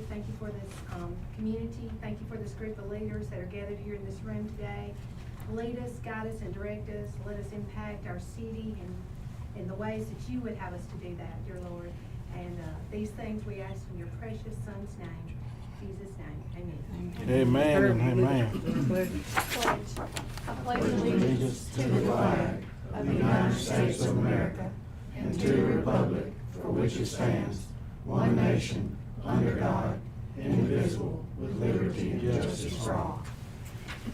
Daddy. Thank you for this community. Thank you for this group of leaders that are gathered here in this room today. Lead us, guide us, and direct us. Let us impact our city in the ways that you would have us to do that, dear Lord. And these things we ask in your precious Son's name. In Jesus' name, amen. Amen and amen. Pledge. I pledge allegiance to the flag of the United States of America and to the republic for which it stands, one nation, under God, indivisible, with liberty and justice for all.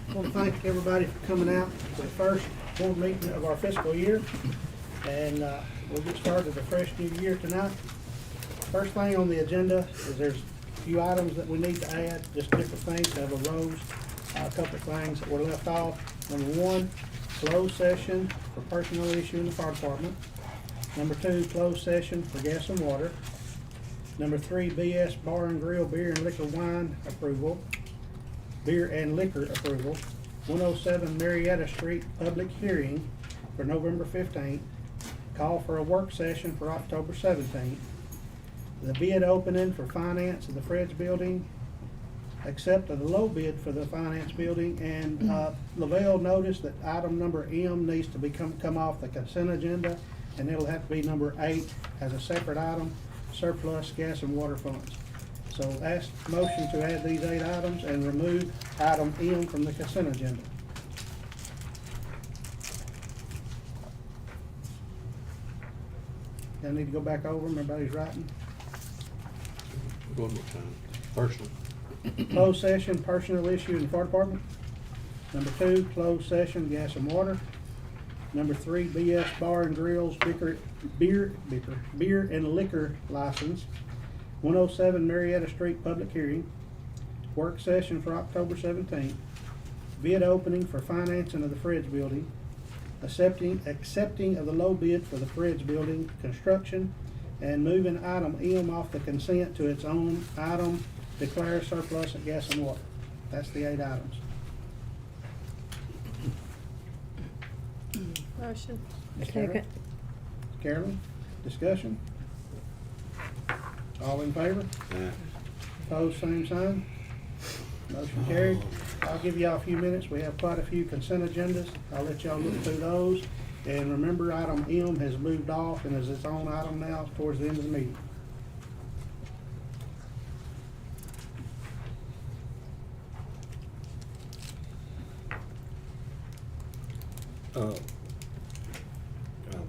I want to thank everybody for coming out to the first board meeting of our fiscal year. And we'll get started with a fresh new year tonight. First thing on the agenda is there's a few items that we need to add, just different things that have arose, a couple of things that were left off. Number one, closed session for personnel issue in the fire department. Number two, closed session for gas and water. Number three, BS Bar and Grill beer and liquor wine approval. Beer and liquor approval. 107 Marietta Street public hearing for November 15th. Call for a work session for October 17th. The bid opening for finance of the Fred's building. Accept of the low bid for the finance building. And Lavelle noticed that item number M needs to come off the consent agenda, and it'll have to be number 8 as a separate item, surplus gas and water funds. So ask motion to add these 8 items and remove item M from the consent agenda. I need to go back over them, everybody's writing. One more time. Personal. Closed session, personnel issue in the fire department. Number 2, closed session, gas and water. Number 3, BS Bar and Grills beer and liquor license. 107 Marietta Street public hearing. Work session for October 17th. Bid opening for financing of the Fred's building. Accepting of the low bid for the Fred's building construction, and moving item M off the consent to its own item, declare surplus of gas and water. That's the 8 items. Motion. Ms. Carroll? Carolyn, discussion? All in favor? Aye. Opposed, same sign. Motion carried. I'll give y'all a few minutes. We have quite a few consent agendas. I'll let y'all look through those. And remember, item M has moved off and is its own item now towards the end of the meeting. I'll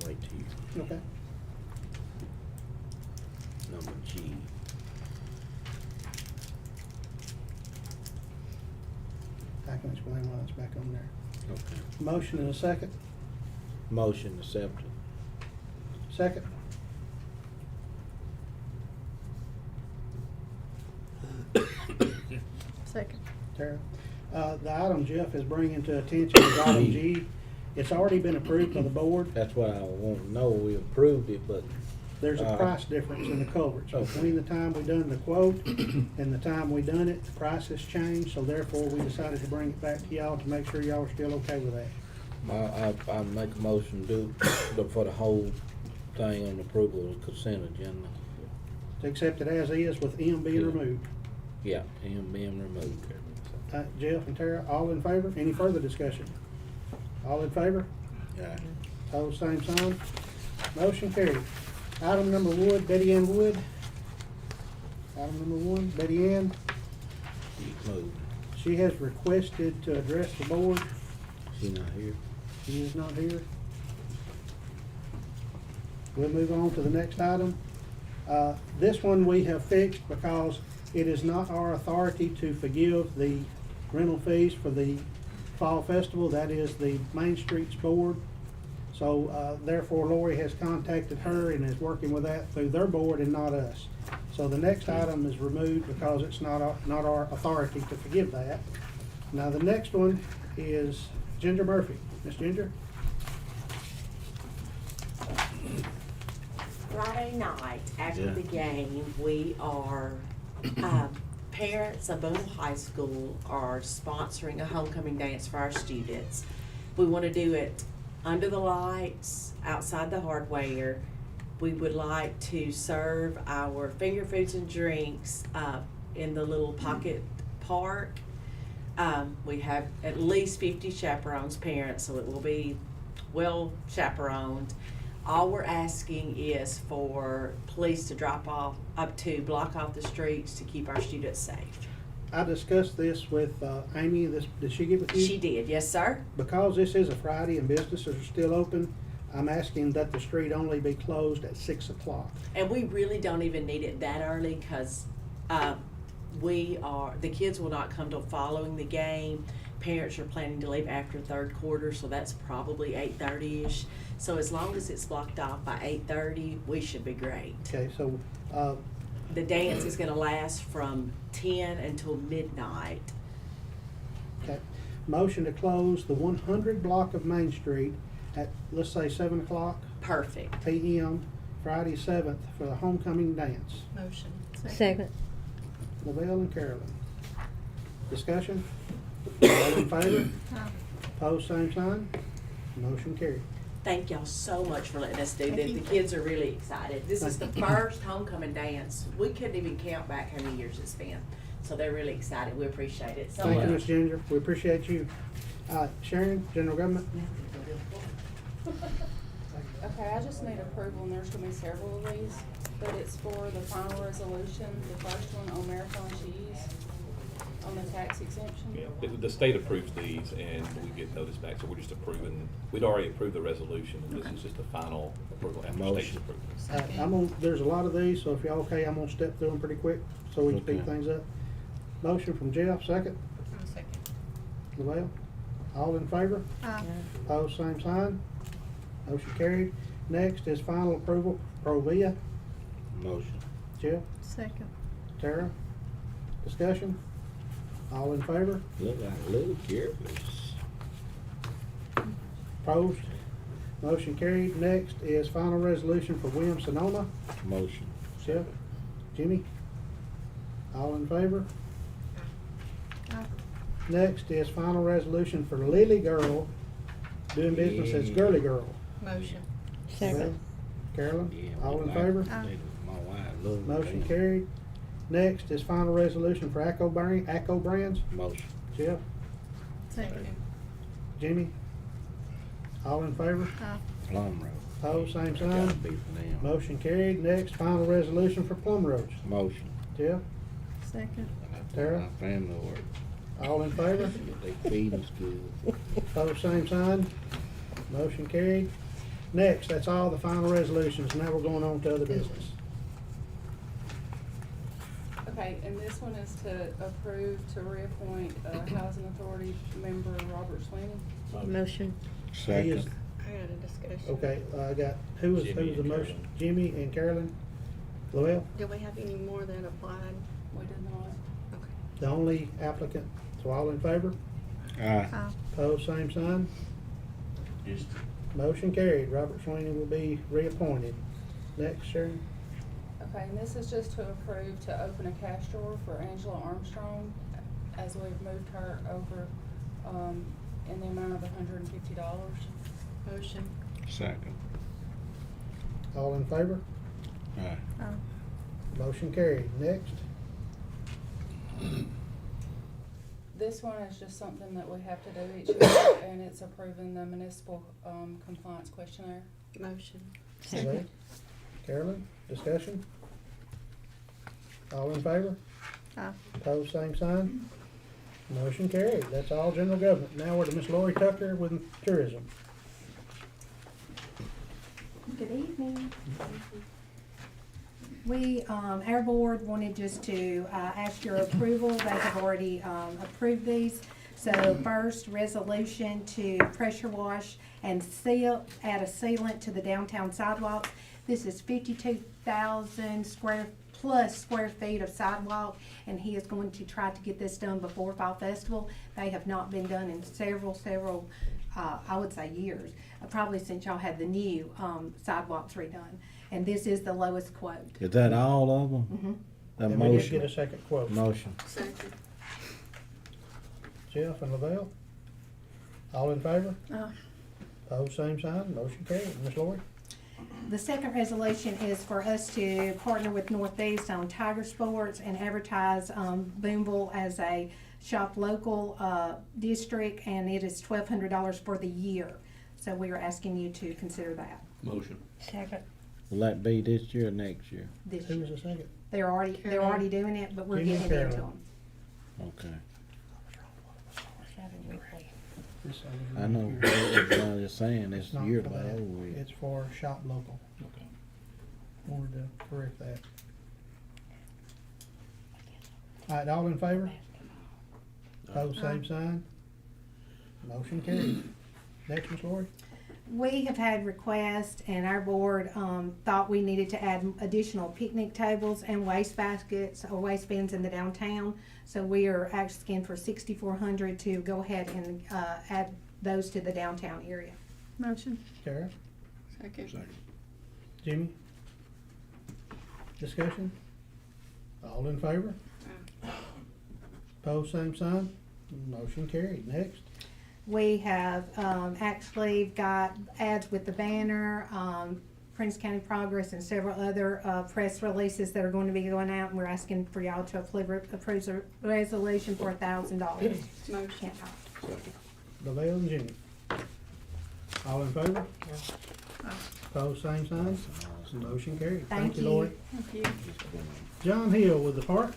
wait till you, Okay. number G. I can explain why it's back on there. Okay. Motion and a second. Motion accepted. Second. Second. Tara. The item Jeff is bringing to attention is item G. It's already been approved by the board. That's what I want to know. We approved it, but There's a price difference in the culverts. Okay. Between the time we done the quote and the time we done it, the price has changed, so therefore we decided to bring it back to y'all to make sure y'all are still okay with that. I make a motion for the whole thing on approval of consent agenda. To accept it as is with M being Yeah. removed. Yeah, him being removed. Jeff and Tara, all in favor? Any further discussion? All in favor? Yeah. Opposed, same sign. Motion carried. Item number Wood, Betty Ann Wood. Item number 1, Betty Ann. Moved. She has requested to address the board. She not here? She is not here. We'll move on to the next item. This one we have fixed because it is not our authority to forgive the rental fees for the Fall Festival. That is the Main Streets Board. So therefore Lori has contacted her and is working with that through their board and not us. So the next item is removed because it's not our authority to forgive that. Now the next one is Ginger Murphy. Miss Ginger? Friday night after Yeah. the game, we are, parents of Booneville High School are sponsoring a homecoming dance for our students. We want to do it under the lights, outside the hardware. We would like to serve our finger foods and drinks in the little pocket park. We have at least 50 chaperones, parents, so it will be well chaperoned. All we're asking is for police to block off the streets to keep our students safe. I discussed this with Amy. Did she get with you? She did, yes, sir. Because this is a Friday and businesses are still open, I'm asking that the street only be closed at 6 o'clock. And we really don't even need it that early, because the kids will not come till following the game. Parents are planning to leave after third quarter, so that's probably 8:30-ish. So as long as it's blocked off by 8:30, we should be great. Okay, so, The dance is gonna last from 10 until midnight. okay. Motion to close the 100 block of Main Street at, let's say, 7 o'clock Perfect. p.m. Friday 7th for the homecoming dance. Motion. Second. Lavelle and Carolyn. Discussion? All in favor? Pose same sign. Motion carried. Thank y'all so much for letting us do Thank this. you. The kids are really excited. This is the first homecoming dance. We couldn't even count back how many years it's been. So they're really excited. We appreciate it so Thank you, much. Ms. Ginger. We appreciate you. Sharon, General Government. Okay, I just need approval, and there's gonna be several of these, but it's for the final resolution, the first one on Marathon Cheese, on the tax exemption. Yeah, the state approves these and we get notice back, so we're just approving, we'd already approved the resolution, and this is just the final approval after the state's Motion. approval. There's a lot of these, so if y'all okay, I'm gonna step through them pretty quick so we can speed Okay. things up. Motion from Jeff, second. Second. Lavelle. All in favor? Pose same sign. Motion carried. Next is final approval, Provia. Motion. Jeff, Second. Tara. Discussion? All in favor? Look like little careless. Opposed? Motion carried. Next is final resolution for Williams-Sonoma. Motion. Jeff, Jimmy. All in favor? Next is final resolution for Lily Girl, doing business as Girly Girl. Motion. Second. Carolyn, Yeah, all we in like favor? it. My wife loves Motion it. carried. Next is final resolution for Acco Brands. Motion. Jeff, Second. Jimmy, all in favor? Plum Road. Pose same Gotta sign. be for them. Motion carried. Next, final resolution for Plum Roads. Motion. Jeff, Second. Tara? My family work. all in favor? They feed us good. Pose same sign. Motion carried. Next, that's all the final resolutions. Now we're going on to other business. Okay, and this one is to approve to reappoint Housing Authority member Robert Sweeney. Motion. He is- Second. I got a discussion. Okay, I got, who was Jimmy the and most? Carolyn. Jimmy and Carolyn? Lavelle, Do we have any more that applied? We did not. Okay. the only applicant. So all in favor? Aye. Pose same sign. Motion carried. Robert Sweeney will be reappointed. Next, Sharon. Okay, and this is just to approve to open a cash drawer for Angela Armstrong, as we've moved her over, in the amount of $150. Motion. Second. All in favor? Aye. Motion carried. Next. This one is just something that we have to do each year, and it's approving the municipal, compliance questionnaire. Motion. Lavelle. Carolyn, discussion? All in favor? Pose same sign. Motion carried. That's all general government. Now we're to Miss Lori Tucker with tourism. Good evening. We, our board wanted just to ask your approval. They have already approved these. So first, resolution to pressure wash and seal, add a sealant to the downtown sidewalks. This is 52,000 square feet of sidewalk, and he is going to try to get this done before Fall Festival. They have not been done in several, I would say years, probably since y'all had the new sidewalks redone. And this is the lowest quote. Is that all of them? That And we did motion. get a second quote. Motion. Second. Jeff and Lavelle. All in favor? Aye. Pose same sign. Motion carried. Miss Lori? The second resolution is for us to partner with Northeast on Tiger Sports and advertise, Booneville as a shop local, district, and it is $1,200 for the year. So we are asking you to consider that Motion. Second. Will that be this year or next year? this Who year. was the second? They're already doing it, but we're Jimmy getting into Carroll. them. Okay. This I know, what John is saying, it's It's not year for by that. over with. It's for shop local. Okay. Wanted to correct that. All right, all in favor? Pose same sign. Motion carried. Next, Ms. Lori. We have had requests and our board, thought we needed to add additional picnic tables and waste baskets or waste bins in the downtown. So we are asking for $6,400 to go ahead and, add those to the downtown area. Motion. Tara, Second. Second. Jimmy. Discussion? All in favor? Pose same sign. Motion carried. Next. We have, actually got ads with the banner, Prince County Progress and several other, press releases that are going to be going out, and we're asking for y'all to approve a resolution for $1,000. Motion. Second. Lavelle and Jimmy. All in favor? Pose same sign. Motion carried. Thank you, you. Lori. Thank you. John Hill with the park.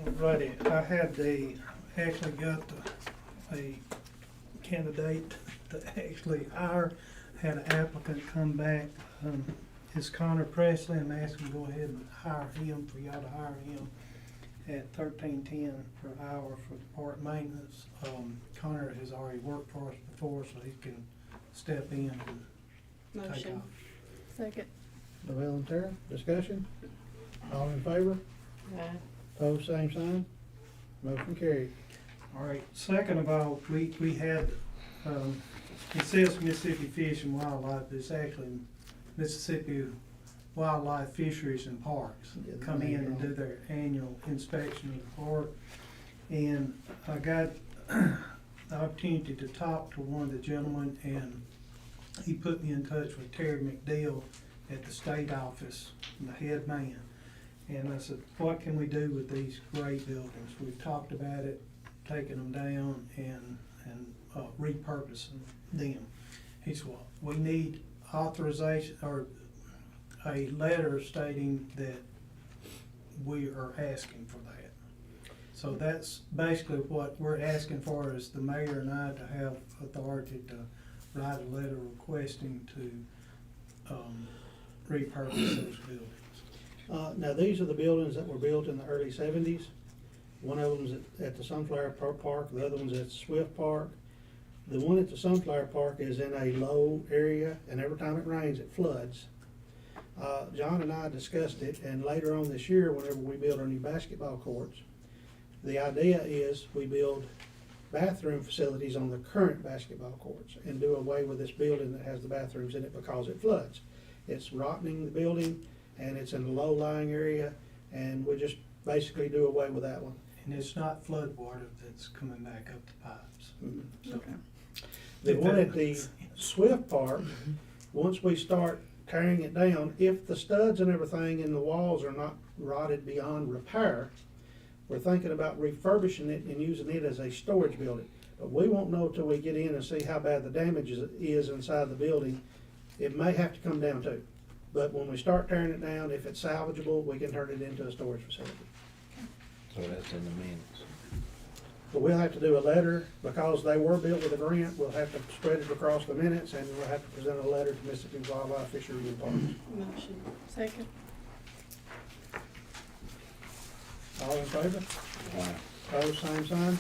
Alrighty, actually got a candidate to actually hire, had an applicant come back. It's Connor Presley, I'm asking to go ahead and hire him, for y'all to hire him at $13.10 per hour for the park maintenance. Connor has already worked for us before, so he can step in and take Motion. off. Second. Lavelle and Tara, discussion? All in favor? Pose same sign. Motion carried. All right, second of all, we had, it says Mississippi Fish and Wildlife, but it's actually Mississippi Wildlife Fisheries and Parks. Yeah, Come in and do their annual inspection of the park. And I got the opportunity to talk to one of the gentlemen, and he put me in touch with Terry McDill at the state office, the head man. And I said, what can we do with these great buildings? We've talked about it, taking them down and repurposing them. He said, well, we need authorization or a letter stating that we are asking for that. So that's basically what we're asking for, is the mayor and I to have authority to write a letter requesting to repurpose those buildings. Now, these are the buildings that were built in the early 70s. One of them's at the Sunflower Park, the other one's at Swift Park. The one at the Sunflower Park is in a low area, and every time it rains, it floods. John and I discussed it, and later on this year, whenever we build our new basketball courts, the idea is we build bathroom facilities on the current basketball courts and do away with this building that has the bathrooms in it because it floods. It's rotting the building, and it's in a low-lying area, and we just basically do away with that one. And it's not flood water that's coming back up the pipes. Mhm. Okay. The one at the Swift Park, once we start tearing it down, if the studs and everything in the walls are not rotted beyond repair, we're thinking about refurbishing it and using it as a storage building. But we won't know till we get in and see how bad the damage is inside the building. It may have to come down too. But when we start tearing it down, if it's salvageable, we can turn it into a storage facility. So that's in the minutes. But we'll have to do a letter, because they were built with a grant, we'll have to spread it across the minutes, and we'll have to present a letter to Mississippi Wildlife Fisheries and Parks. Motion. Second. All in favor? Aye. Opposed, same sign.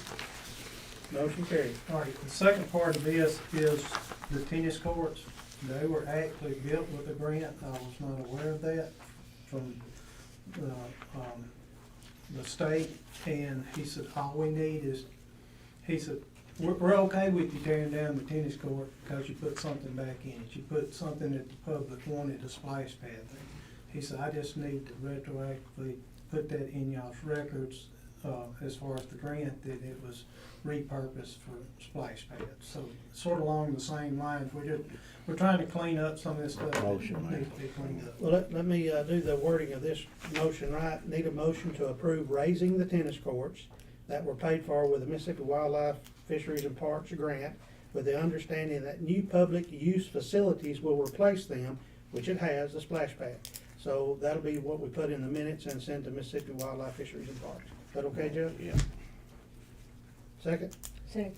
Motion carried. All right, the second part of this is the tennis courts. They were actually built with a grant. I was not aware of that from the state. And he said, all we need is, he said, we're okay with you tearing down the tennis court because you put something back in it. You put something that the public wanted, a splash pad there. He said, I just need to retroactively put that in y'all's records as far as the grant, that it was repurposed for splash pads. So sort of along the same lines, we're trying to clean up some of this stuff that Motion, man. needs to be cleaned up. Well, let me do the wording of this motion right. Need a motion to approve raising the tennis courts that were paid for with the Mississippi Wildlife, Fisheries and Parks grant, with the understanding that new public use facilities will replace them, which it has, the splash pad. So that'll be what we put in the minutes and send to Mississippi Wildlife, Fisheries and Parks. Is that okay, Jeff? Yeah. Second? Second.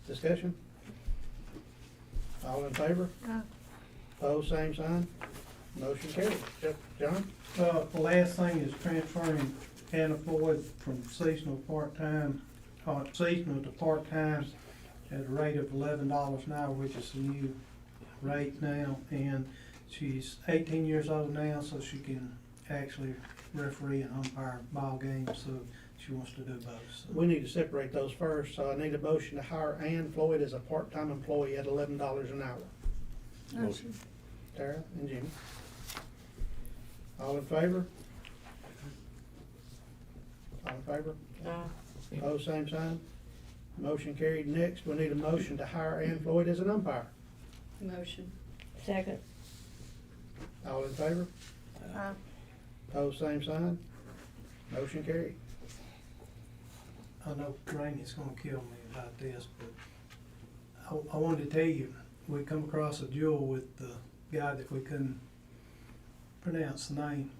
Discussion? All in favor? Opposed, same sign. Motion carried. John? The last thing is transferring Anna Floyd from seasonal to part-time at a rate of $11 an hour, which is the new rate now. And she's 18 years old now, so she can actually referee and umpire ball games, so she wants to do both. So We need to separate those first, so I need a motion to hire Ann Floyd as a part-time employee at $11 an hour. Motion. Tara and Jimmy. All in favor? All in favor? Opposed, same sign. Motion carried. Next, we need a motion to hire Ann Floyd as an umpire. Motion. Second. All in favor? Opposed, same sign. Motion carried. I know Rainey's gonna kill me about this, but I wanted to tell you, we come across a jewel with the guy that we couldn't pronounce the name.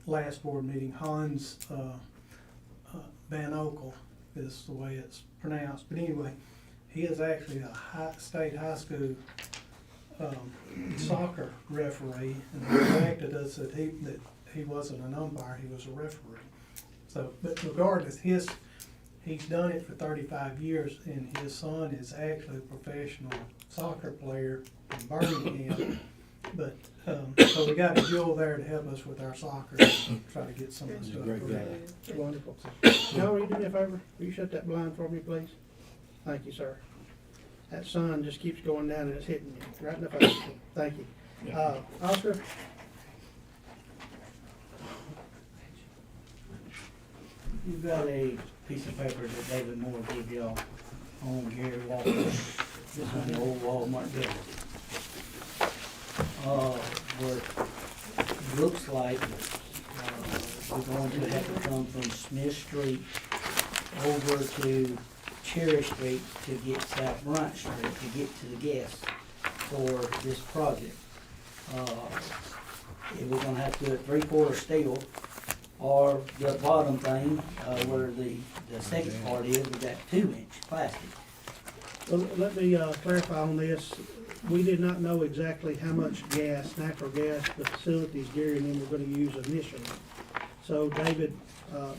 Last board meeting, Hans Van Okel is the way it's pronounced. But anyway, he is actually a state high school soccer referee, and he contacted us that he wasn't an umpire, he was a referee. So, but regardless, he's done it for 35 years, and his son is actually a professional soccer player in Birmingham. But, so we got a jewel there to help us with our soccer, and try to get some of the He's a stuff. great guy. correct. Wonderful. Joe, will you do me a favor? Will you shut that blind for me, please? Thank you, sir. That sun just keeps going down and it's hitting you right in the face. Thank you. Oscar? You've got a piece of paper that David Moore gave y'all on Gary Walker. This is the old Walmart building. Where it looks like, we're going to have to come from Smith Street over to Cherry Street to get South Bryant Street to get to the gas for this project. We're gonna have to do it 3/4 steel, or the bottom thing, where the second part is, we got 2-inch plastic. Well, let me clarify on this. We did not know exactly how much gas, natural gas, the facilities Gary and them were gonna use initially. So David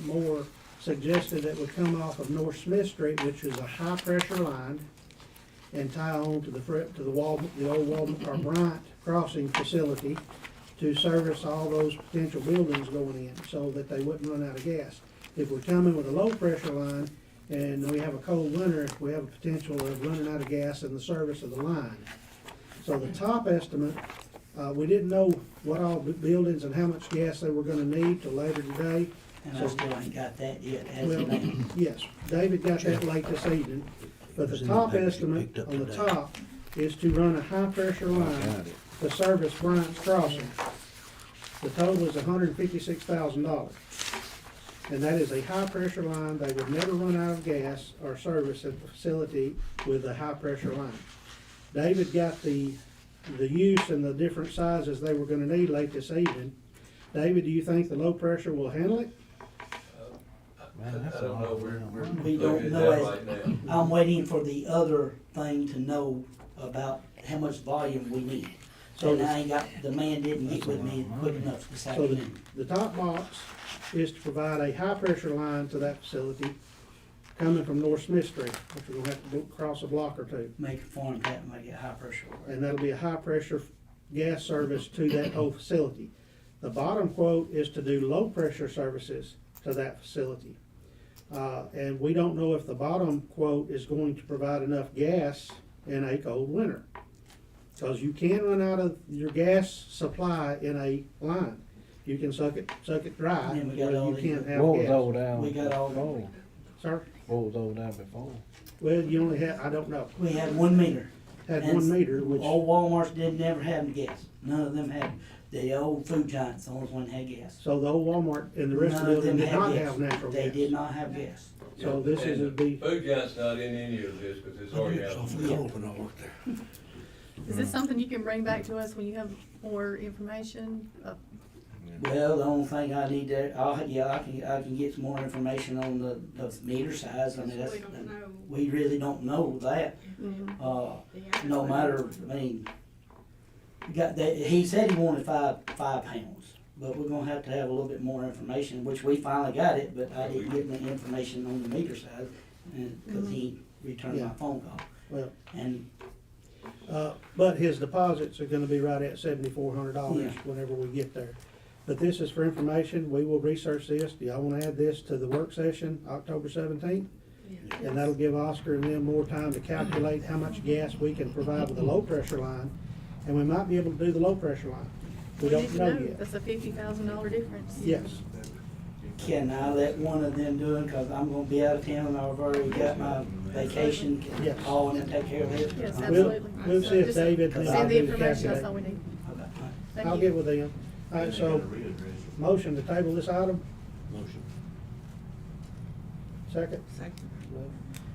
Moore suggested that we come off of North Smith Street, which is a high-pressure line, and tie on to the old Walmart Bryant crossing facility to service all those potential buildings going in, so that they wouldn't run out of gas. If we're coming with a low-pressure line and we have a cold winter, we have a potential of running out of gas in the service of the line. So the top estimate, we didn't know what all the buildings and how much gas they were gonna need till later today. And I still ain't got that yet, has Well, it now? yes, David got that late this evening, but the top estimate on the top is to run a high-pressure line Got it. to service Bryant's Crossing. The total is $156,000. And that is a high-pressure line. They would never run out of gas or service at the facility with a high-pressure line. David got the use and the different sizes they were gonna need late this evening. David, do you think the low pressure will handle it? Man, that's I don't a know, lot. We don't looking at know that as- right now. I'm waiting for the other thing to know about how much volume we need. So And I ain't got, the man didn't get with me quick enough this So afternoon. the top box is to provide a high-pressure line to that facility coming from North Smith Street, which we're gonna have to go across a block or two. Make a form tap, make it high pressure. And that'll be a high-pressure gas service to that whole facility. The bottom quote is to do low-pressure services to that facility. And we don't know if the bottom quote is going to provide enough gas in a cold winter. Because you can run out of your gas supply in a line. you can suck it dry, And we got where all you these- can't have What was over gas. there We got all- before? Sir, What was over there before? well, you only had, I don't know, We had 1 meter. had And 1 meter, which, All Walmarts did never have the gas. None of them had. The old Food Giants, the only one had gas. so the old Walmart and the rest of None them did had not gas. have natural They gas. did not have gas. So this is a be, Food Giant's not in any of this, cause it's already out. Is this something you can bring back to us when you have more information? Well, the only thing I need to, I can get some more information on the meter size. I mean, that's, We don't know. we really don't know that. No matter, I mean, got that, he said he wanted five pounds, but we're gonna have to have a little bit more information, which we finally got it, but I didn't get the information on the meter size, and, cause he returned my Yeah. phone call. well, And, but his deposits are gonna be right at $7,400 Yeah. whenever we get there. But this is for information, we will research this, do y'all wanna add this to the work session, October 17th? And that'll give Oscar and them more time to calculate how much gas we can provide with the low pressure line, and we might be able to do the low pressure line. We We don't need to know know. yet. That's a $50,000 difference. Yes, can I let one of them do it, cause I'm gonna be out of town, I've already got my vacation, can Yes. call and take care of it? Yes, we'll, absolutely. we'll see if Just David and I'll Send the do the information, that's all calculation. we need. Okay. Thank I'll you. get with them. Alright, so, motion to table this item, Motion. second?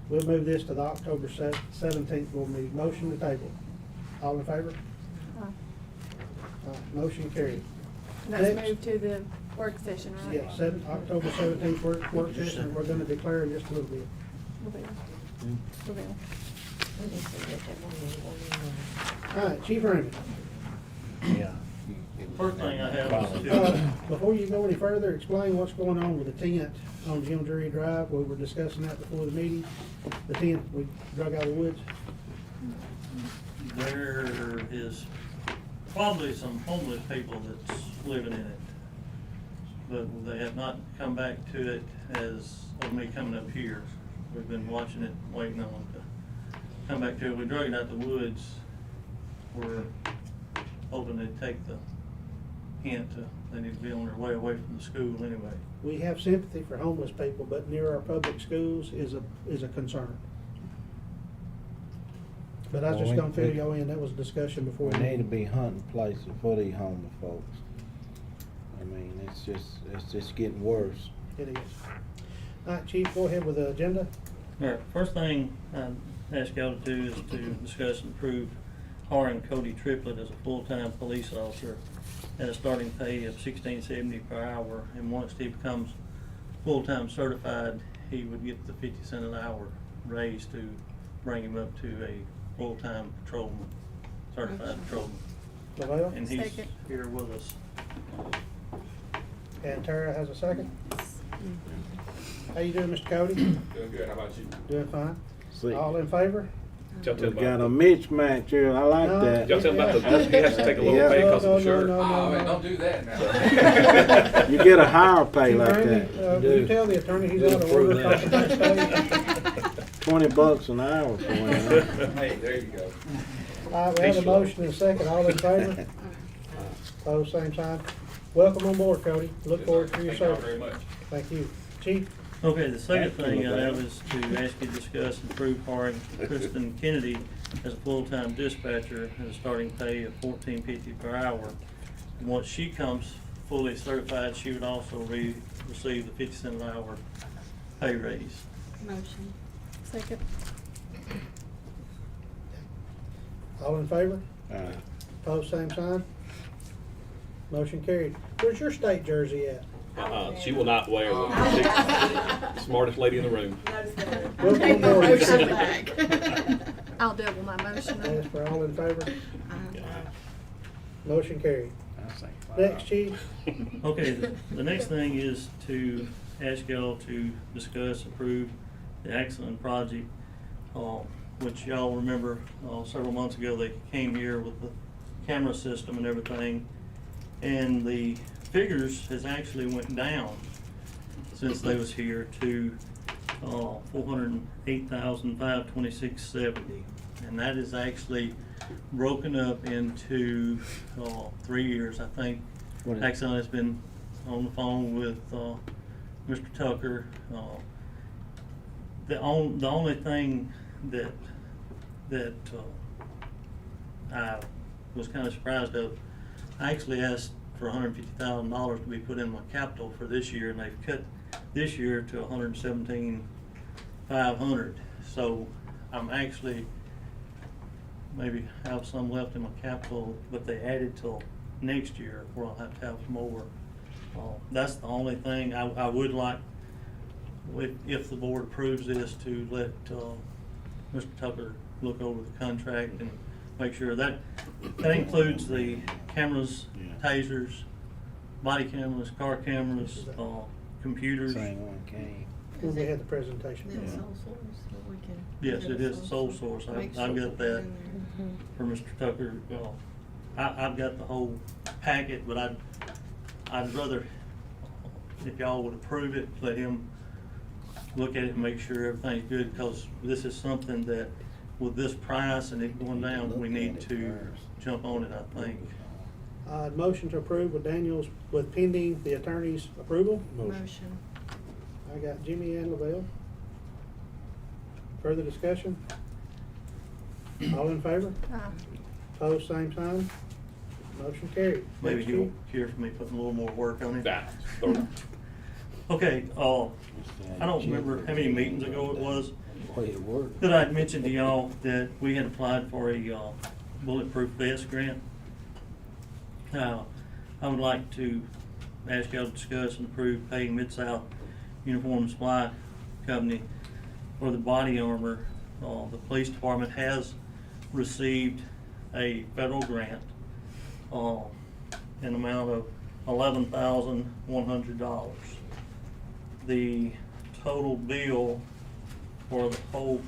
We'll move this to the October 17th board meeting. Motion to table. All in favor? Motion carried. That's Next. moved to the work session, right? Yeah, October 17th work session, we're gonna declare in just a little bit. We'll be. Alright, Chief Raymond, Yeah. First thing I have is to, before you go any further, explain what's going on with the tent on Jim Drury Drive. We were discussing that before the meeting. The tent we drug out of the woods. there is probably some homeless people that's living in it. But they have not come back to it as of me coming up here. We've been watching it, waiting on it to come back to it. We drug it out the woods. We're hoping they'd take the hint, they need to be on their way away from the school anyway. We have sympathy for homeless people, but near our public schools is a concern. But I was just gonna fill y'all in, that was a discussion before. We the need to meeting. be hunting places for these homeless folks. I mean, it's just getting worse. It is. Alright, Chief, go ahead with the agenda. All right, first thing I ask y'all to do is to discuss and approve hiring Cody Triplett as a full-time police officer at a starting pay of $16.70 per hour. And once he becomes full-time certified, he would get the 50 cents an hour raise to bring him up to a full-time patrolman, certified patrolman. Lavelle, And he's Second. here with us. and Tara has a second. How you doing, Mr. Cody? Doing good, how about you? Doing fine. See, All in favor? Y'all we tell got a about, mismatch here. I like No. that. y'all tell about the, he has to take a lower Yeah. pay because of No, the shirt. no, no, no, no. do that now. You get a higher pay Chief like Raymond, that. will you tell the attorney he's out of We'll order? approve $20 an hour for him. Hey, there you go. We have a motion and a second, all in favor? Opposed, same sign. Welcome on board, Cody. Look forward to your Thank y'all service. very much. Thank you. Chief? Okay, the second Thank you, thing I have Lavelle. is to ask you to discuss and approve hiring Kristen Kennedy as a full-time dispatcher at a starting pay of $14.50 per hour. And once she comes fully certified, she would also receive the 50 cents an hour pay raise. Motion. Second. All in favor? Alright. Opposed, same sign. Motion carried. Where's your state jersey at? She will not wear the smartest lady in the room. Welcome on board. Motion back. I'll double my motion. Ask for all in favor. Motion carried. I say five. Next, Chief. Okay, the next thing is to ask y'all to discuss, approve the Excellent project, which y'all remember several months ago, they came here with the camera system and everything. And the figures has actually went down since they was here to $408,526.70. And that is actually broken up into 3 years. I think Axon has been on the phone with, Mr. Tucker. The only thing that I was kinda surprised of, I actually asked for $150,000 to be put in my capital for this year, and they've cut this year to $117,500. So I'm actually maybe have some left in my capital, but they added till next year where I'll have to have more. That's the only thing I would like, if the board approves this, to let Mr. Tucker look over the contract and make sure that includes the cameras, tasers, body cameras, car cameras, computers. Same one came. When we had the presentation. It's sole source, so we can. Yes, it is sole source. Make I've sure got that in there. for Mr. Tucker. I've got the whole packet, but I'd rather, if y'all would approve it, let him look at it and make sure everything's good, because this is something that, with this price and it going down, we need to jump on it, I think. Motion to approve with Daniels, with pending the attorney's approval. Motion. I got Jimmy and Lavelle. Further discussion? All in favor? Opposed, same sign. Motion carried. Maybe Next, he'll Chief. hear from me putting a little more work on it. Nah, Okay, I don't remember how many meetings ago it was Way it worked. that I'd mentioned to y'all that we had applied for a bulletproof vest grant. I would like to ask y'all to discuss and approve paying Mid-South Uniform Supply Company for the body armor. The police department has received a federal grant in amount of $11,100. The total bill for the whole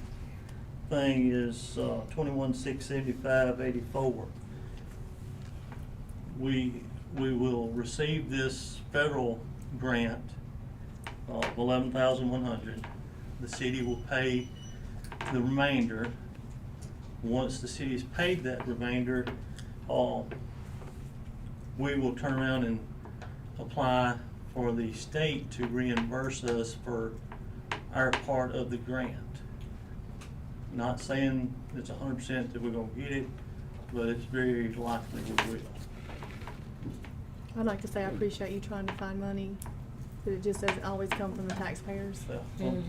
thing is $21,675.84. We will receive this federal grant of $11,100. The city will pay the remainder. Once the city's paid that remainder, we will turn around and apply for the state to reimburse us for our part of the grant. Not saying it's 100% that we're gonna get it, but it's very likely we will. I'd like to say I appreciate you trying to find money, but it just doesn't always come from the taxpayers. So,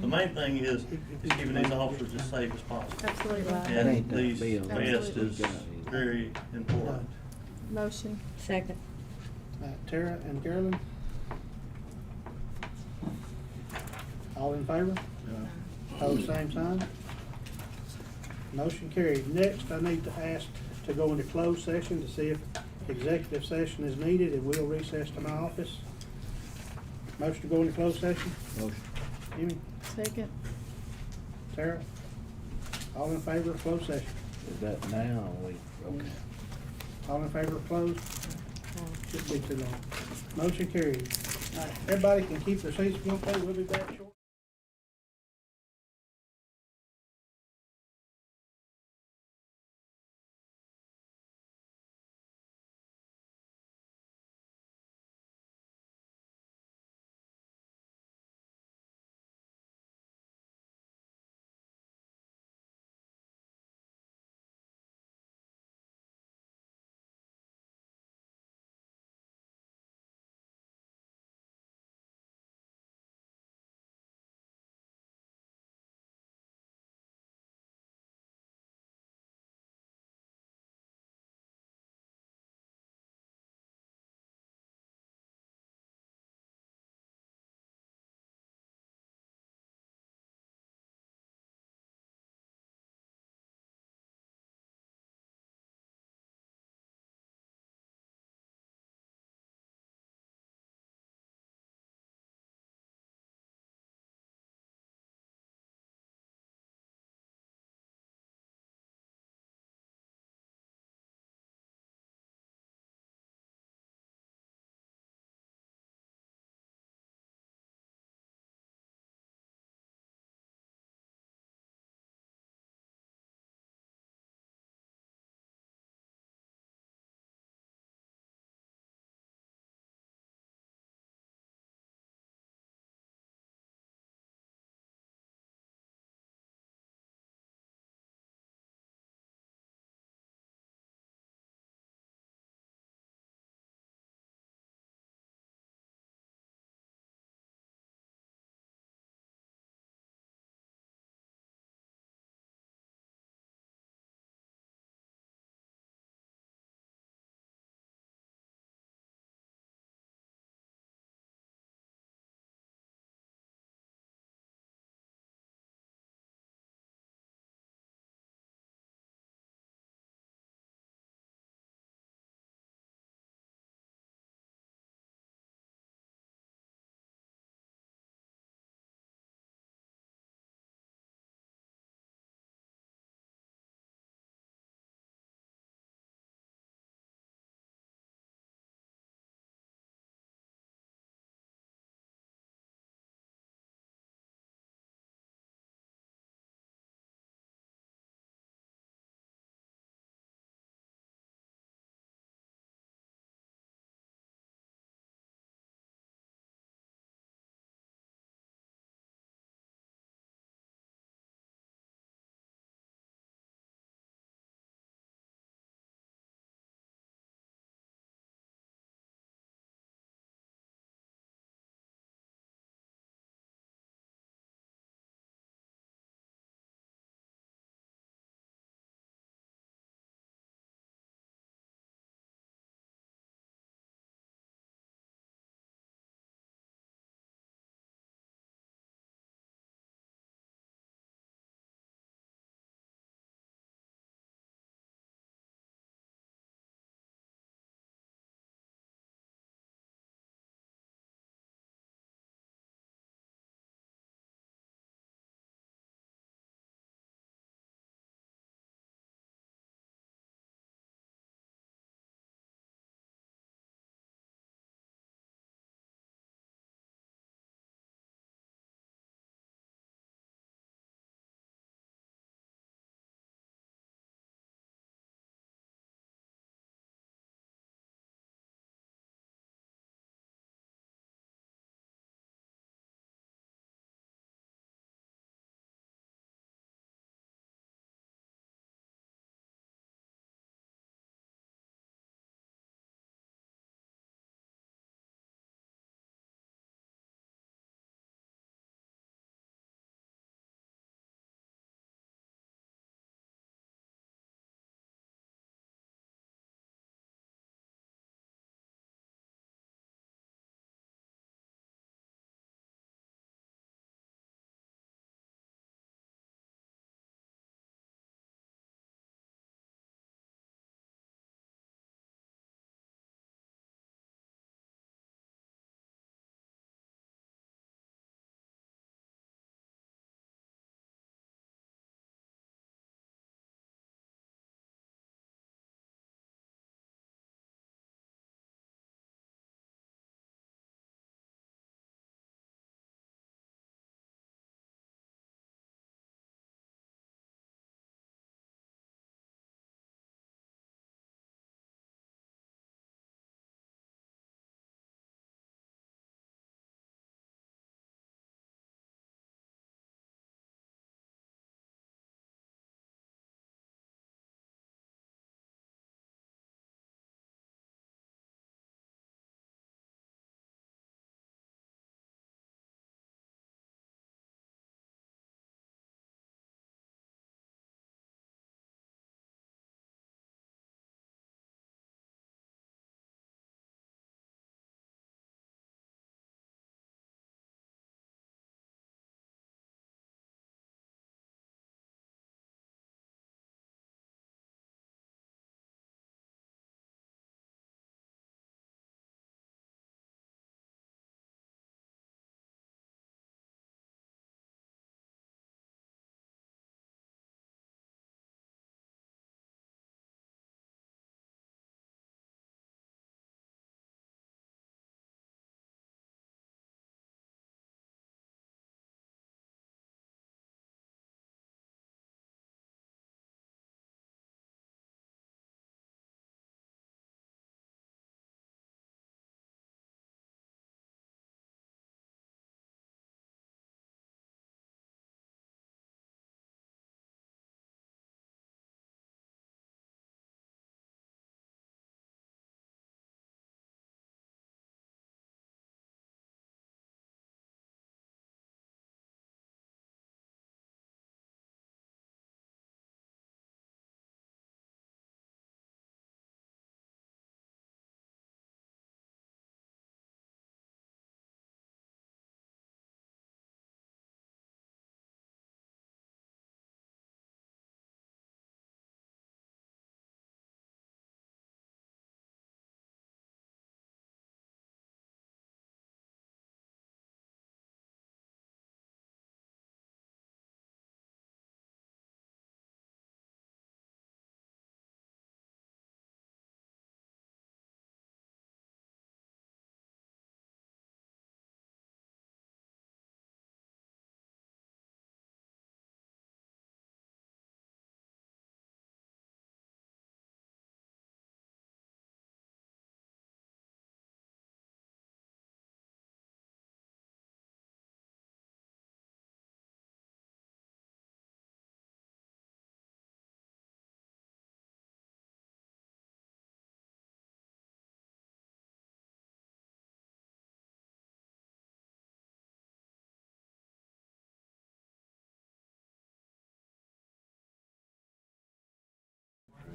the main thing is keeping these officers as safe as possible. Absolutely. And these Absolutely. vests is very important. Motion. Second. Tara and Carolyn? All in favor? Opposed, same sign. Motion carried. Next, I need to ask to go into closed session to see if executive session is needed, and we'll recess to my office. Motion to go into closed session? Motion. Jimmy? Second. Tara? All in favor of closed session? Is that now or okay? All in favor of closed? Shouldn't be too long. Motion carried. All right, everybody can keep their seats if you want to. We'll be back shortly.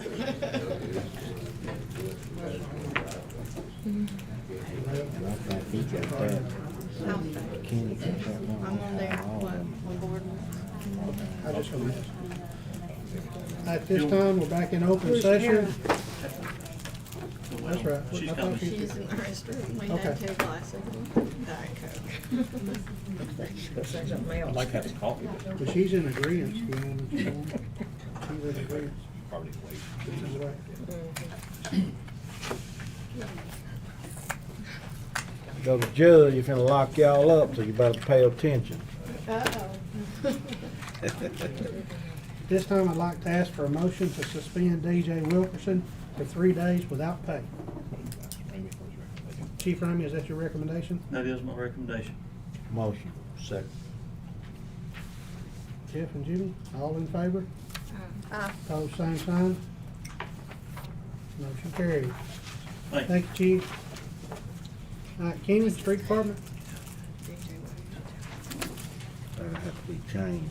And I think he got that. Kenny got that one. I'm on there, All what, of them. on board? I just want to ask. At this time, we're back in open session. That's right. She's I thought coming. she- She's in the restroom, we Okay. had 2 glasses of Diet Coke. I'd like to have some coffee. But she's in agreement, you know, she's in agreement. Probably wait. This is right. Go to judge, you're finna lock y'all up, so you better pay attention. Uh-oh. This time, I'd like to ask for a motion to suspend DJ Wilkerson for 3 days without pay. Chief Ramey, is that your recommendation? That is my recommendation. Motion. Second. Jeff and Jimmy, all in favor? Opposed, same sign. Motion carried. Thank you. Thank you, Chief. All right, Kenny, Street Department. That'll have to be changed.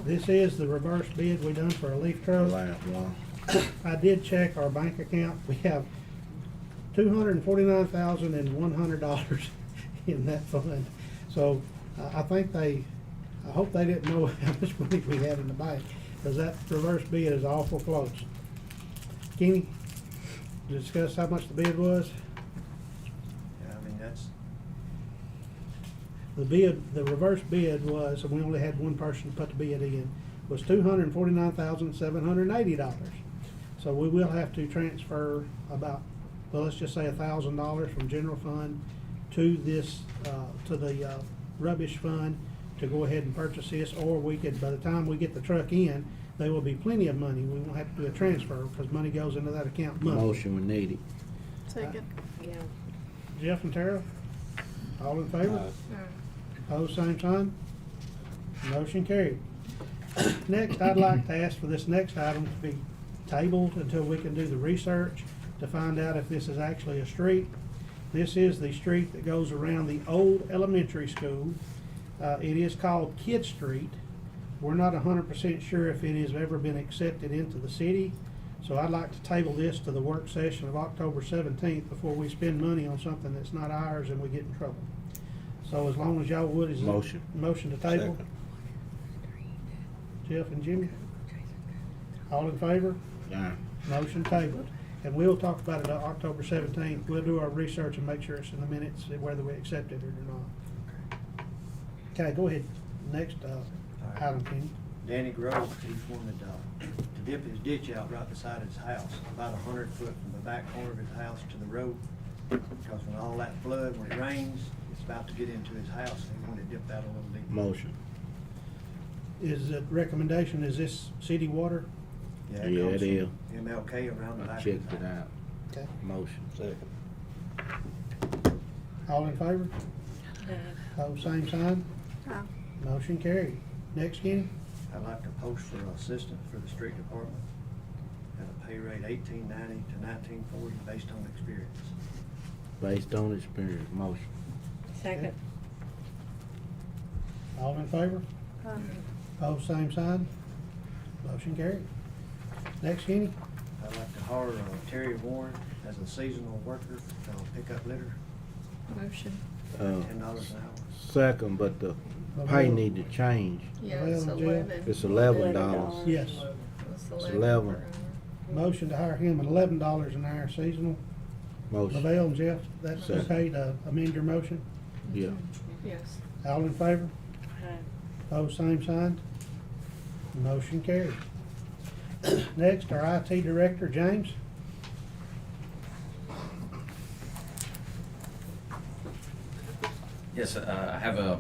This is the reverse bid we done for a leaf truck. Last one. I did check our bank account. We have $249,100 in that fund. So I think I hope they didn't know how much money we had in the bank, because that reverse bid is awful close. Kenny, discuss how much the bid was? Yeah, I mean, that's, The reverse bid was, and we only had one person put the bid in, was $249,780. So we will have to transfer about, well, let's just say $1,000 from general fund to this, to the rubbish fund to go ahead and purchase this, or we could, by the time we get the truck in, there will be plenty of money. We won't have to do a transfer, because money goes into that account monthly. Motion we need it. Second. Jeff and Tara, all in favor? Opposed, same sign. Motion carried. Next, I'd like to ask for this next item to be tabled until we can do the research to find out if this is actually a street. This is the street that goes around the old elementary school. It is called Kid Street. We're not 100% sure if it has ever been accepted into the city. So I'd like to table this to the work session of October 17th before we spend money on something that's not ours and we get in trouble. So as long as y'all would, is Motion. motion to table? Second. Jeff and Jimmy? All in favor? Aye. Motion tabled. And we'll talk about it on October 17th. We'll do our research and make sure it's in the minutes, whether we accept it or not. Okay, go ahead. Next, item, Kenny. Danny Grove, he wanted to dip his ditch out right beside his house, about 100 foot from the back corner of his house to the road. Because when all that flood, when it rains, it's about to get into his house, and he wanted to dip that a little deeper. Motion. Is the recommendation, is this city water? Yeah, Yeah, comes it is. from MLK around the I back of his checked it house. out. Okay. Motion. Second. All in favor? Pose same sign. Aye. Motion carried. Next, Kenny? I'd like to post for an assistant for the street department at a pay rate $18.90 to $19.40 based on experience. Based on experience. Motion. Second. All in favor? Aye. Pose same sign. Motion carried. Next, Kenny? I'd like to hire Terry Warren as a seasonal worker to pick up litter, Motion. $10 an hour. Second, but the pay need to change. Yeah, it's Well, Jeff? 11. It's $11. Yes. It's It's 11. 11. Motion to hire him at $11 an hour seasonal. Motion. Lavelle and Jeff, that's Second. okay to amend your motion? Yeah. Yes. All in favor? Pose same sign. Motion carried. Next, our IT director, James. Yes, I have a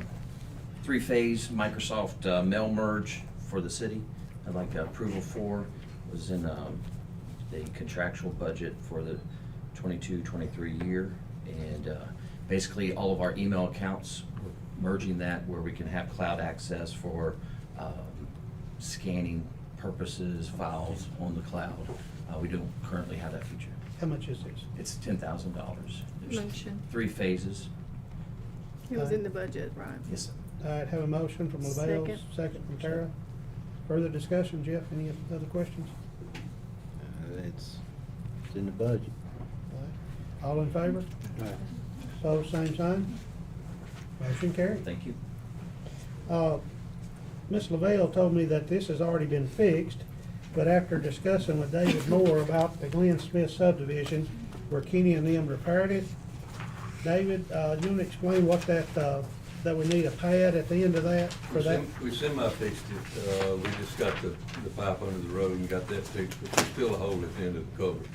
three-phase Microsoft mail merge for the city. I'd like approval for, was in the contractual budget for the 22-23 year. And basically, all of our email accounts, we're merging that where we can have cloud access for scanning purposes, files on the cloud. We don't currently have that feature. How much is this? It's $10,000. There's Motion. 3 phases. It was in the budget, right? Yes, sir. All right, have a motion from Lavelle, Second. second from Tara. Further discussion, Jeff, any other questions? It's in the budget. All in favor? Opposed, same sign. Motion carried. Thank you. Ms. Lavelle told me that this has already been fixed, but after discussing with David Moore about the Glenn Smith subdivision, where Kenny and them repaired it, David, you want to explain what that we need a pad at the end of that for that? We semi-fixed it, we just got the pipe under the road and got that fixed, but there's still a hole at the end of the culvert.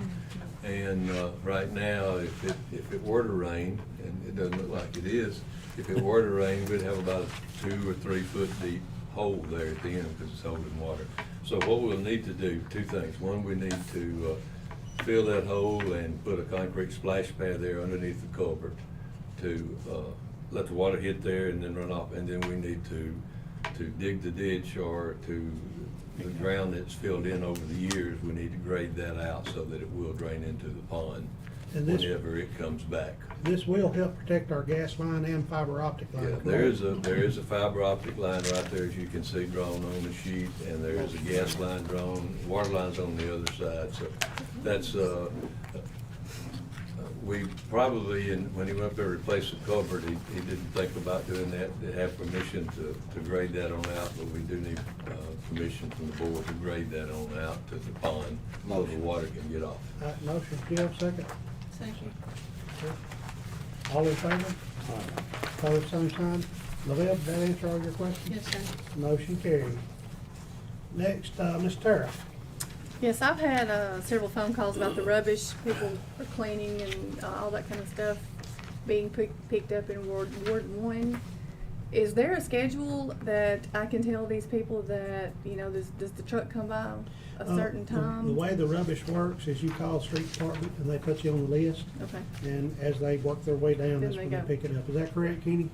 And, right now, if it were to rain, and it doesn't look like it is, if it were to rain, we'd have about a 2 or 3 foot deep hole there at the end because it's holding water. So what we'll need to do, 2 things. One, we need to, fill that hole and put a concrete splash pad there underneath the culvert to, let the water hit there and then run off. And then we need to dig the ditch, or to the ground that's filled in over the years, we need to grade that out so that it will drain into the pond And this- whenever it comes back. This will help protect our gas line and fiber optic line. Yeah, there is a fiber optic line right there, as you can see, drawn on the sheet, and there is a gas line drawn, water line's on the other side, so that's, we probably, when he went up there to replace the culvert, he didn't think about doing that, to have permission to grade that on out, but we do need, permission from the board to grade that on out to the pond, so the water can get off. All right, motion, do you have a second? Second. All in favor? Opposed, same sign. Lavelle, did that answer all your questions? Yes, sir. Motion carried. Next, Ms. Tara. Yes, I've had several phone calls about the rubbish, people are cleaning and all that kind of stuff being picked up in Ward 1. Is there a schedule that I can tell these people that, does the truck come by a certain time? The way the rubbish works is you call the street department and they put you on the list. Okay. And as they work their way down, Then that's they when they go. pick it up. Is that correct, Kenny?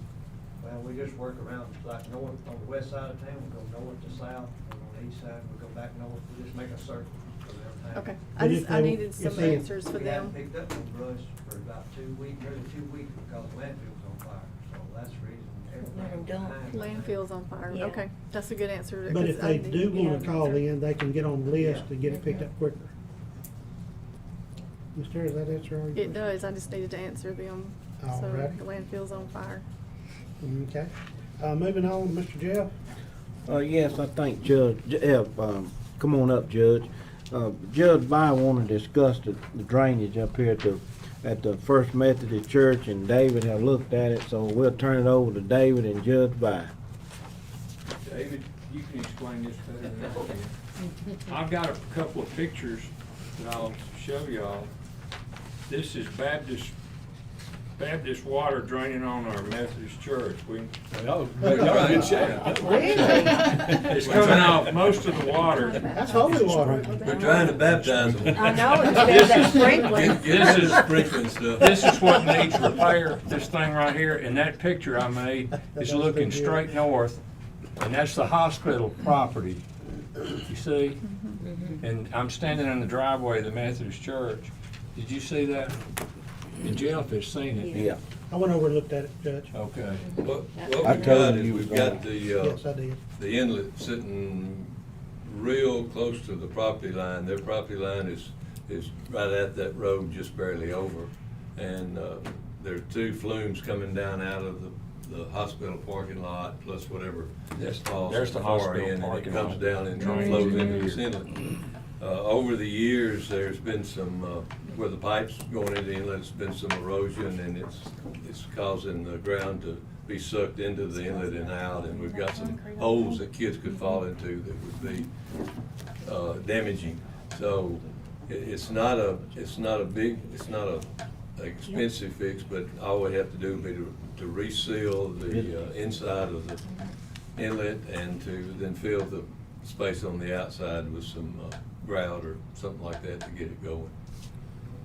Well, we just work around, like north, on the west side of town, we go north to south, and on the east side, we go back north, we just make a circle for their town. Okay, But if I they- needed if some they- answers for We haven't them. picked up no brush for about 2 weeks, nearly 2 weeks, because the landfill was on fire, so that's the reason everything. behind. Landfill's on fire, Yeah. okay, that's a good answer. But 'cause if I they need- do yeah. wanna call in, they can get on the list Yeah. and get it picked up quicker. Ms. Tara, does that answer all your It questions? does, I just needed to answer them, All so right. the landfill's on fire. Okay. Moving on, Mr. Jeff. Yes, I think Judge, come on up, Judge. Judge By wanna discuss the drainage up here at the First Methodist Church, and David have looked at it, so we'll turn it over to David and Judge By. David, you can explain this better than I can. I've got a couple of pictures that I'll show y'all. This is Baptist water draining on our Methodist church. Y'all are in shape. It's coming off most of the water. That's holy water. We're trying to baptize them. I know, instead of sprinkling. Get rid of the sprinkling stuff. This is what needs repair, this thing right here, and that picture I made is looking straight north, and that's the hospital property, you see? And I'm standing in the driveway of the Methodist church. Did you see that? And Jeff has seen it. Yeah. I went over and looked at it, Judge. Okay. What I we've told got him is you was we've got right. the, Yes, I did. the inlet sitting real close to the property line. Their property line is right at that road, just barely over. And, there are 2 flumes coming down out of the hospital parking lot, plus whatever falls There's the far hospital in, and it parking comes lot. down and Drains flows into into this here. inlet. Over the years, there's been some, where the pipes going into the inlet, there's been some erosion, and it's causing the ground to be sucked into the inlet and out, and we've got some holes that kids could fall into that would be damaging. So it's not a expensive fix, but all we have to do would be to reseal the inside of the inlet and to then fill the space on the outside with some grout or something like that to get it going.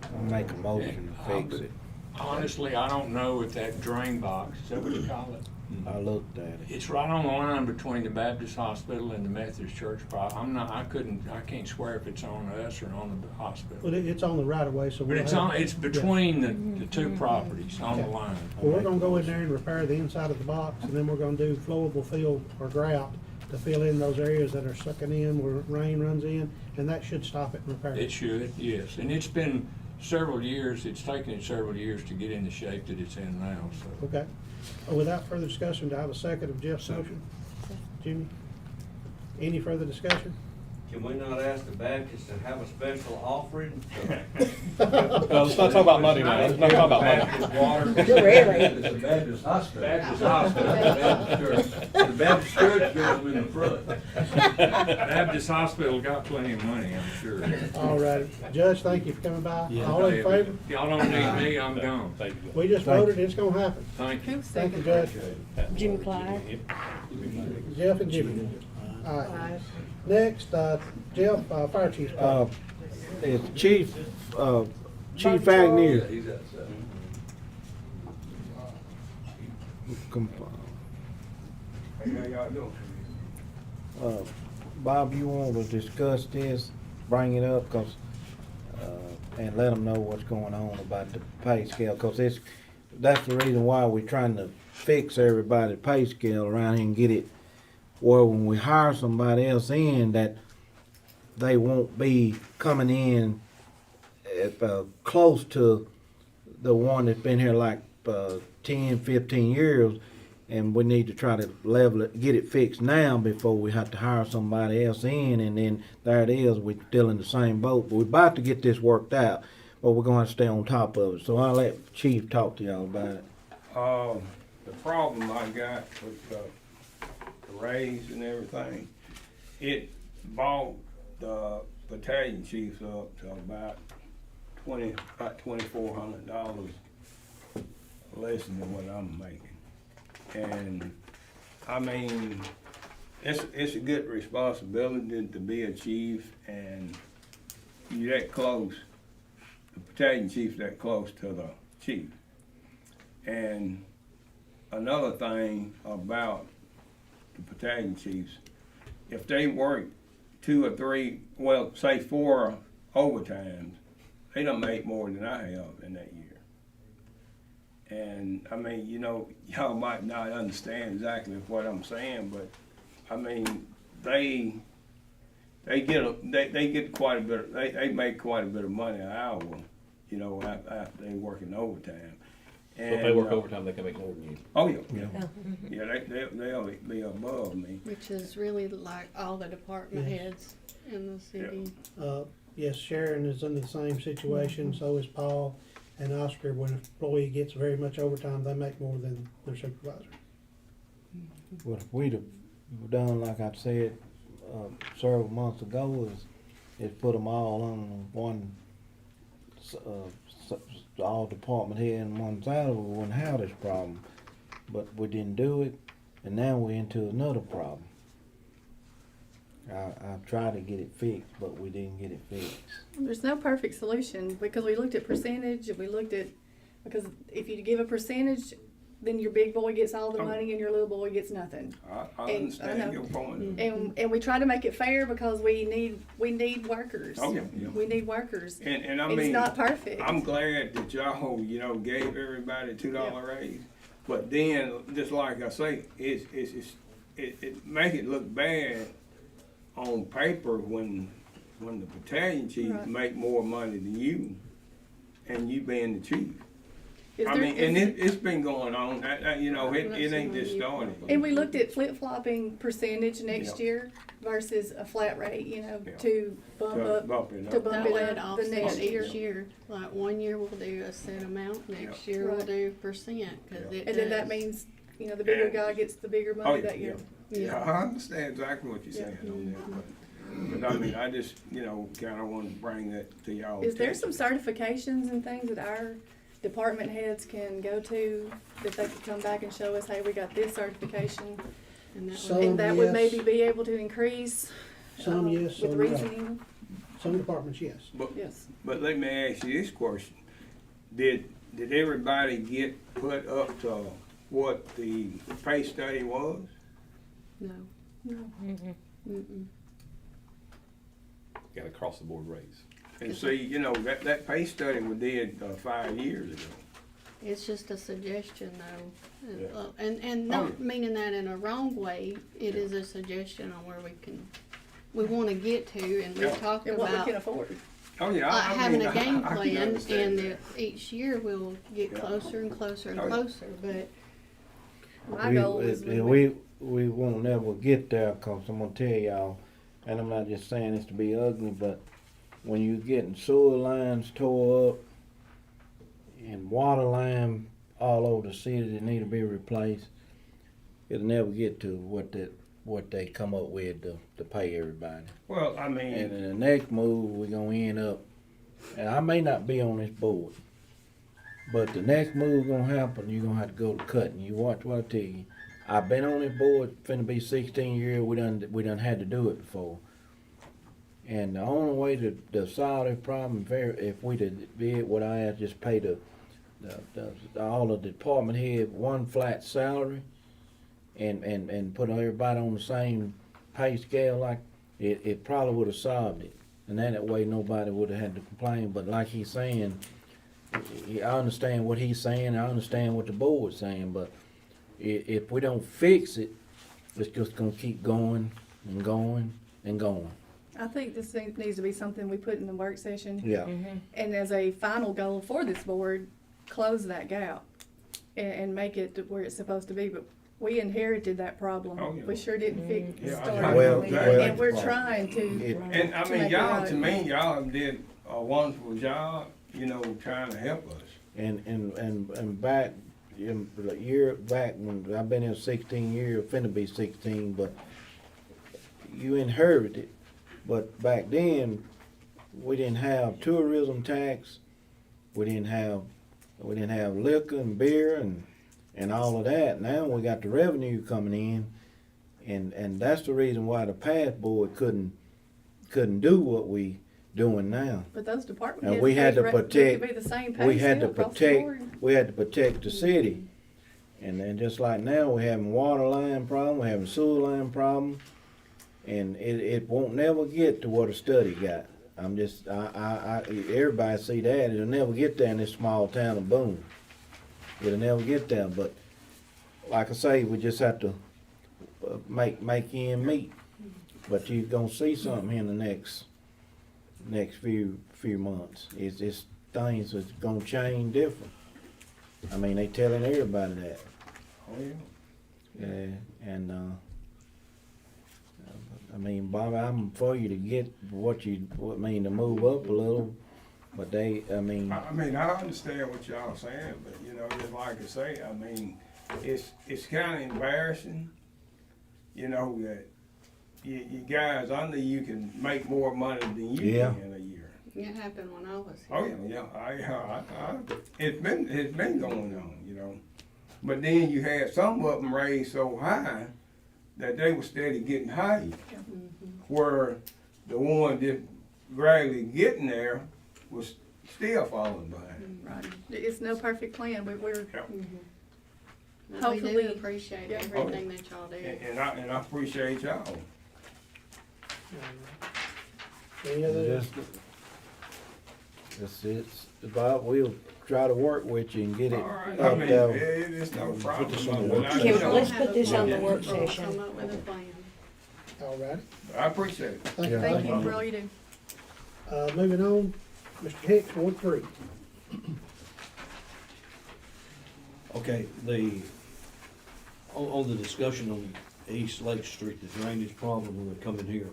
I'll make a motion to fix it. Honestly, I don't know if that drain box, is that what you call it? I looked at it. It's right on the line between the Baptist hospital and the Methodist church. I can't swear if it's on us or on the hospital. But it's on the right of way, so But we'll it's have- on, it's between the 2 properties on the Okay. line. Well, we're gonna go in there and repair the inside of the box, and then we're gonna do flowable fill or grout to fill in those areas that are sucking in where rain runs in, and that should stop it and repair it. It should, yes, and it's been several years, it's taken it several years to get in the shape that it's in now, so. Okay. Without further discussion, do I have a second of Jeff's motion? Jimmy? Any further discussion? Can we not ask the Baptists to have a special offering? No, let's not talk about money now. Let's not talk about money. It's a Baptist hospital. Baptist hospital. Baptist church. The Baptist church goes in the front. Baptist Hospital got plenty of money, I'm sure. All right. Judge, thank you for coming by. Yeah. All in favor? Y'all don't need me, I'm gone. Thank you. We just voted, it's gonna happen. Thank you. Thank you, Judge. Jimmy Clyde. Jeff and Jimmy. All right. Next, Jeff, Fire Chief. It's Chief Agnew. He's outside. Bob, you want to discuss this, bring it up, and let them know what's going on about the pay scale, because that's the reason why we're trying to fix everybody's pay scale around here and get it where when we hire somebody else in, that they won't be coming in at, close to the one that's been here like 10, 15 years, and we need to try to level it, get it fixed now before we have to hire somebody else in, and then there it is, we're still in the same boat. But we're about to get this worked out, but we're going to stay on top of it. So I'll let Chief talk to y'all about it. The problem I got with the raise and everything, it bought the battalion chiefs up to about $2,400 less than what I'm making. And I mean, it's a good responsibility to be a chief, and you're that close, the battalion chief's that close to the chief. And another thing about the battalion chiefs, if they work 2 or 3, well, say 4 overtimes, they don't make more than I have in that year. And I mean, you know, y'all might not understand exactly what I'm saying, but I mean, they get quite a bit. They make quite a bit of money an hour, you know, after they working overtime. So if they work overtime, they can make more than you. Oh yeah, they'll be above me. Which is really like all the department heads in the city. Yes, Sharon is in the same situation, so is Paul and Oscar. When an employee gets very much overtime, they make more than their supervisor. What we'd have done, like I said several months ago, is put them all on one, all department head on one side of it. We wouldn't have this problem, but we didn't do it, and now we're into another problem. I tried to get it fixed, but we didn't get it fixed. There's no perfect solution, because we looked at percentage, and we looked at, because if you give a percentage, then your big boy gets all the money and your little boy gets nothing. I understand your point. And we try to make it fair because we need workers. Oh, yeah. We need workers. And I mean, it's not perfect. I'm glad that y'all, you know, gave everybody a $2 raise. But then, just like I say, it make it look bad on paper when the battalion chief make more money than you, and you being the chief. I mean, and it's been going on. You know, it ain't just started. And we looked at flip-flopping percentage next year versus a flat rate, you know, to bump it up the next year. Like 1 year we'll do a set amount, next year we'll do percent. And then that means, you know, the bigger guy gets the bigger money that year. Yeah, I understand exactly what you're saying on that, but I mean, I just, you know, kind of want to bring that to y'all. Is there some certifications and things that our department heads can go to, that they could come back and show us, hey, we got this certification, and that would maybe be able to increase some yes, with some reasoning? no. Some departments, yes. But let me ask you this question: Did everybody get put up to what the pay study was? No. Got a cross the board raise. And see, you know, that pay study we did 5 years ago. It's just a suggestion though. Yeah. And not meaning that in a wrong way, it is a suggestion on where we wanna get to, and we've talked And what we about can afford. Oh, yeah. having a game I can plan, understand and that. that each year we'll get Yeah. closer and closer and Oh, yeah. closer, but My goal is we won't never get there, cause I'm gonna tell y'all, and I'm not just saying this to be ugly, but when you getting sewer lines tore up and water line all over the city that need to be replaced, it'll never get to what they come up with to pay everybody. Well, I mean. And in the next move, we're gonna end up, and I may not be on this board, but the next move gonna happen, you're gonna have to go to cutting. You watch what I tell you. I've been on this board, finna be 16 years, we done had to do it before. And the only way to solve this problem, if we did what I asked, just pay all the department head one flat salary, and put everybody on the same pay scale, like it probably would have solved it. And that way nobody would have had to complain. But like he's saying, I understand what he's saying, I understand what the board's saying, but if we don't fix it, it's just gonna keep going and going and going. I think this thing needs to be something we put in the work session. Yeah. And as a final goal for this board, close that gap and make it to where it's supposed to be. But we inherited that problem. Oh, yeah. We sure didn't Yeah, start it. Well, And we're trying to. And I to mean, make it y'all, right. to me, y'all did a wonderful job, trying to help us. And back a year back when I've been here 16 years, finna be 16, but you inherited it. But back then, we didn't have tourism tax, we didn't have liquor and beer and all of that. Now we got the revenue coming in, and that's the reason why the past board couldn't do what we doing now. But those department And heads we had to paid protect, to be the same pay we had to scale across the protect, board. we had to protect the city. And then just like now, we're having water line problem, we're having sewer line problem, and it won't never get to what a study got. Everybody see that, it'll never get there in this small town of Boone. It'll never get there, but like I say, we just have to make ends meet. But you're gonna see something in the next few months. It's things that's gonna change different. I mean, they telling everybody that. Oh, yeah. Yeah, and I mean, Bobby, I'm for you to get to move up a little, but I mean, I understand what y'all saying, but just like I say, I mean, it's kind of embarrassing, that you guys under you can make more money than you can in a year. it happened when I was here. Oh yeah, it's been going on, But then you had some of them raised so high that they were steady getting higher, where the one that gradually getting there was still falling behind. Right. It's no perfect plan, but we're Yeah. We hopefully do appreciate yeah. everything that y'all do. And I appreciate y'all. Any other? it's Bob, we'll try to work with you and get it All right, up I mean, there. it's no problem. this on the But work I- session. Let's put this on the work We'll session. come up with a plan. All right. I appreciate it. Thank Yeah. thank you for all you do. Moving on, Mr. Hicks, Ward 3. Okay, on the discussion on East Lake Street, the drainage problem when they come in here.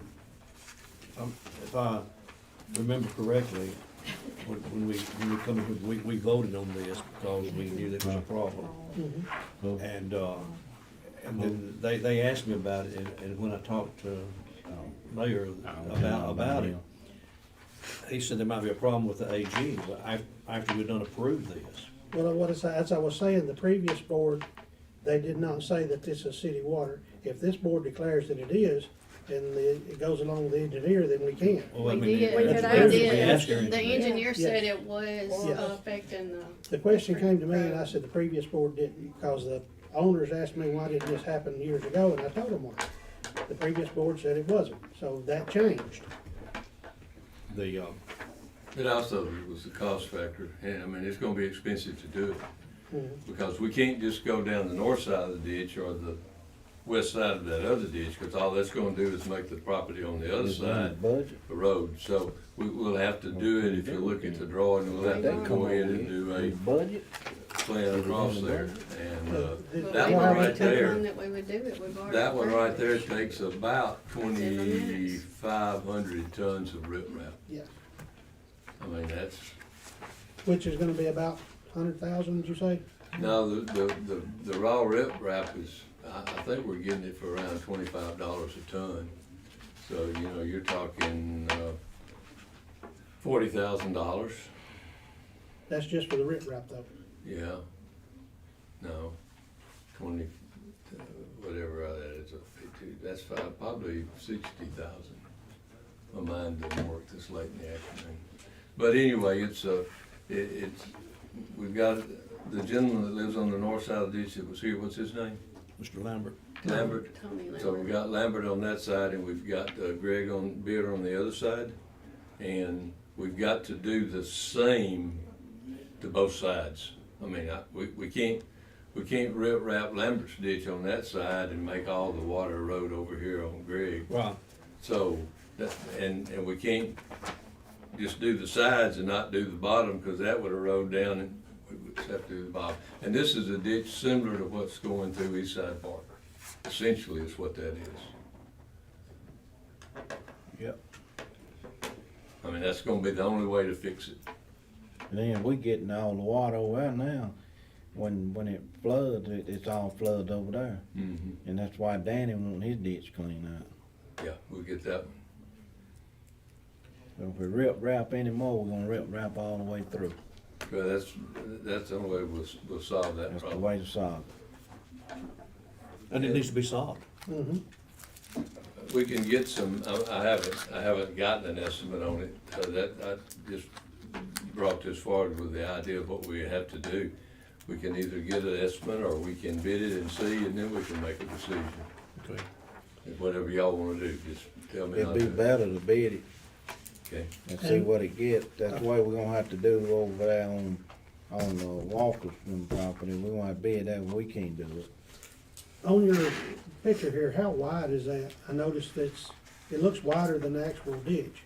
If I remember correctly, when we come in here, we voted on this because we knew there was a problem. And then they asked me about it, and when I talked to Mayor about it, he said there might be a problem with the AG, but after we'd done approved this. Well, as I was saying, the previous board, they did not say that this is city water. If this board declares that it is, and it goes along with the engineer, then we can. Well, I We mean, did, we that's had approved. we We asked her did. The engineer. engineer said Yes. it was Yes. affecting The question came to me, and I said the previous board didn't, because the owners asked me why didn't this happen years ago, and I told them why. The previous board said it wasn't, so that changed. It also was the cost factor, and I mean, it's gonna be expensive to do it. Because we can't just go down the north side of the ditch or the west side of that other ditch, because all that's gonna do is make the property on the other Is it in the side budget? a road. So we'll have to do it, if you look at the drawing, we'll have to go in and do a Budget? plan across there. And, But that we've one already right took there, one that we would do it, we've already. that one approved right there it. takes about minutes. 2,500 tons of riprap. Yeah, I mean, that's, which is gonna be about 100,000, did you say? no, the raw riprap is, I think we're getting it for around $25 a ton. So, you know, you're talking, $40,000, That's just for the riprap though. yeah. No, 20, whatever that is, that's probably 60,000. My mind doesn't work this late in the afternoon. But anyway, it's, we've got the gentleman that lives on the north side of the ditch that was here, what's his name? Mr. Lambert. Lambert. Tony So Lambert. we've got Lambert on that side, and we've got Greg Beard on the other side. And we've got to do the same to both sides. I mean, we can't rip wrap Lambert's ditch on that side and make all the water erode over here on Greg. Right. So, and we can't just do the sides and not do the bottom, because that would erode down, and we would have to do the bottom. And this is a ditch similar to what's going through East Side Park. Essentially is what that is. Yep. I mean, that's gonna be the only way to fix it. And then we getting all the water over there now. When it floods, it's all flooded over there. Mm-hmm. And that's why Danny want his ditch cleaned out. Yeah, we'll get that one. So if we rip wrap anymore, we're gonna rip wrap all the way through. But that's the only way we'll solve that That's the problem. way to solve it. And it needs to be solved. Mm-hmm. We can get some, I haven't gotten an estimate on it. I just brought this forward with the idea of what we have to do. We can either get an estimate, or we can bid it and see, and then we can make a decision. Okay. If whatever y'all wanna do, just tell me. It'd be better to bid it Okay. and see what it gets. That's the way we're gonna have to do over there on the Walker's property. We're gonna have to bid that, we can't do it. On your picture here, how wide is that? I noticed it looks wider than the actual ditch.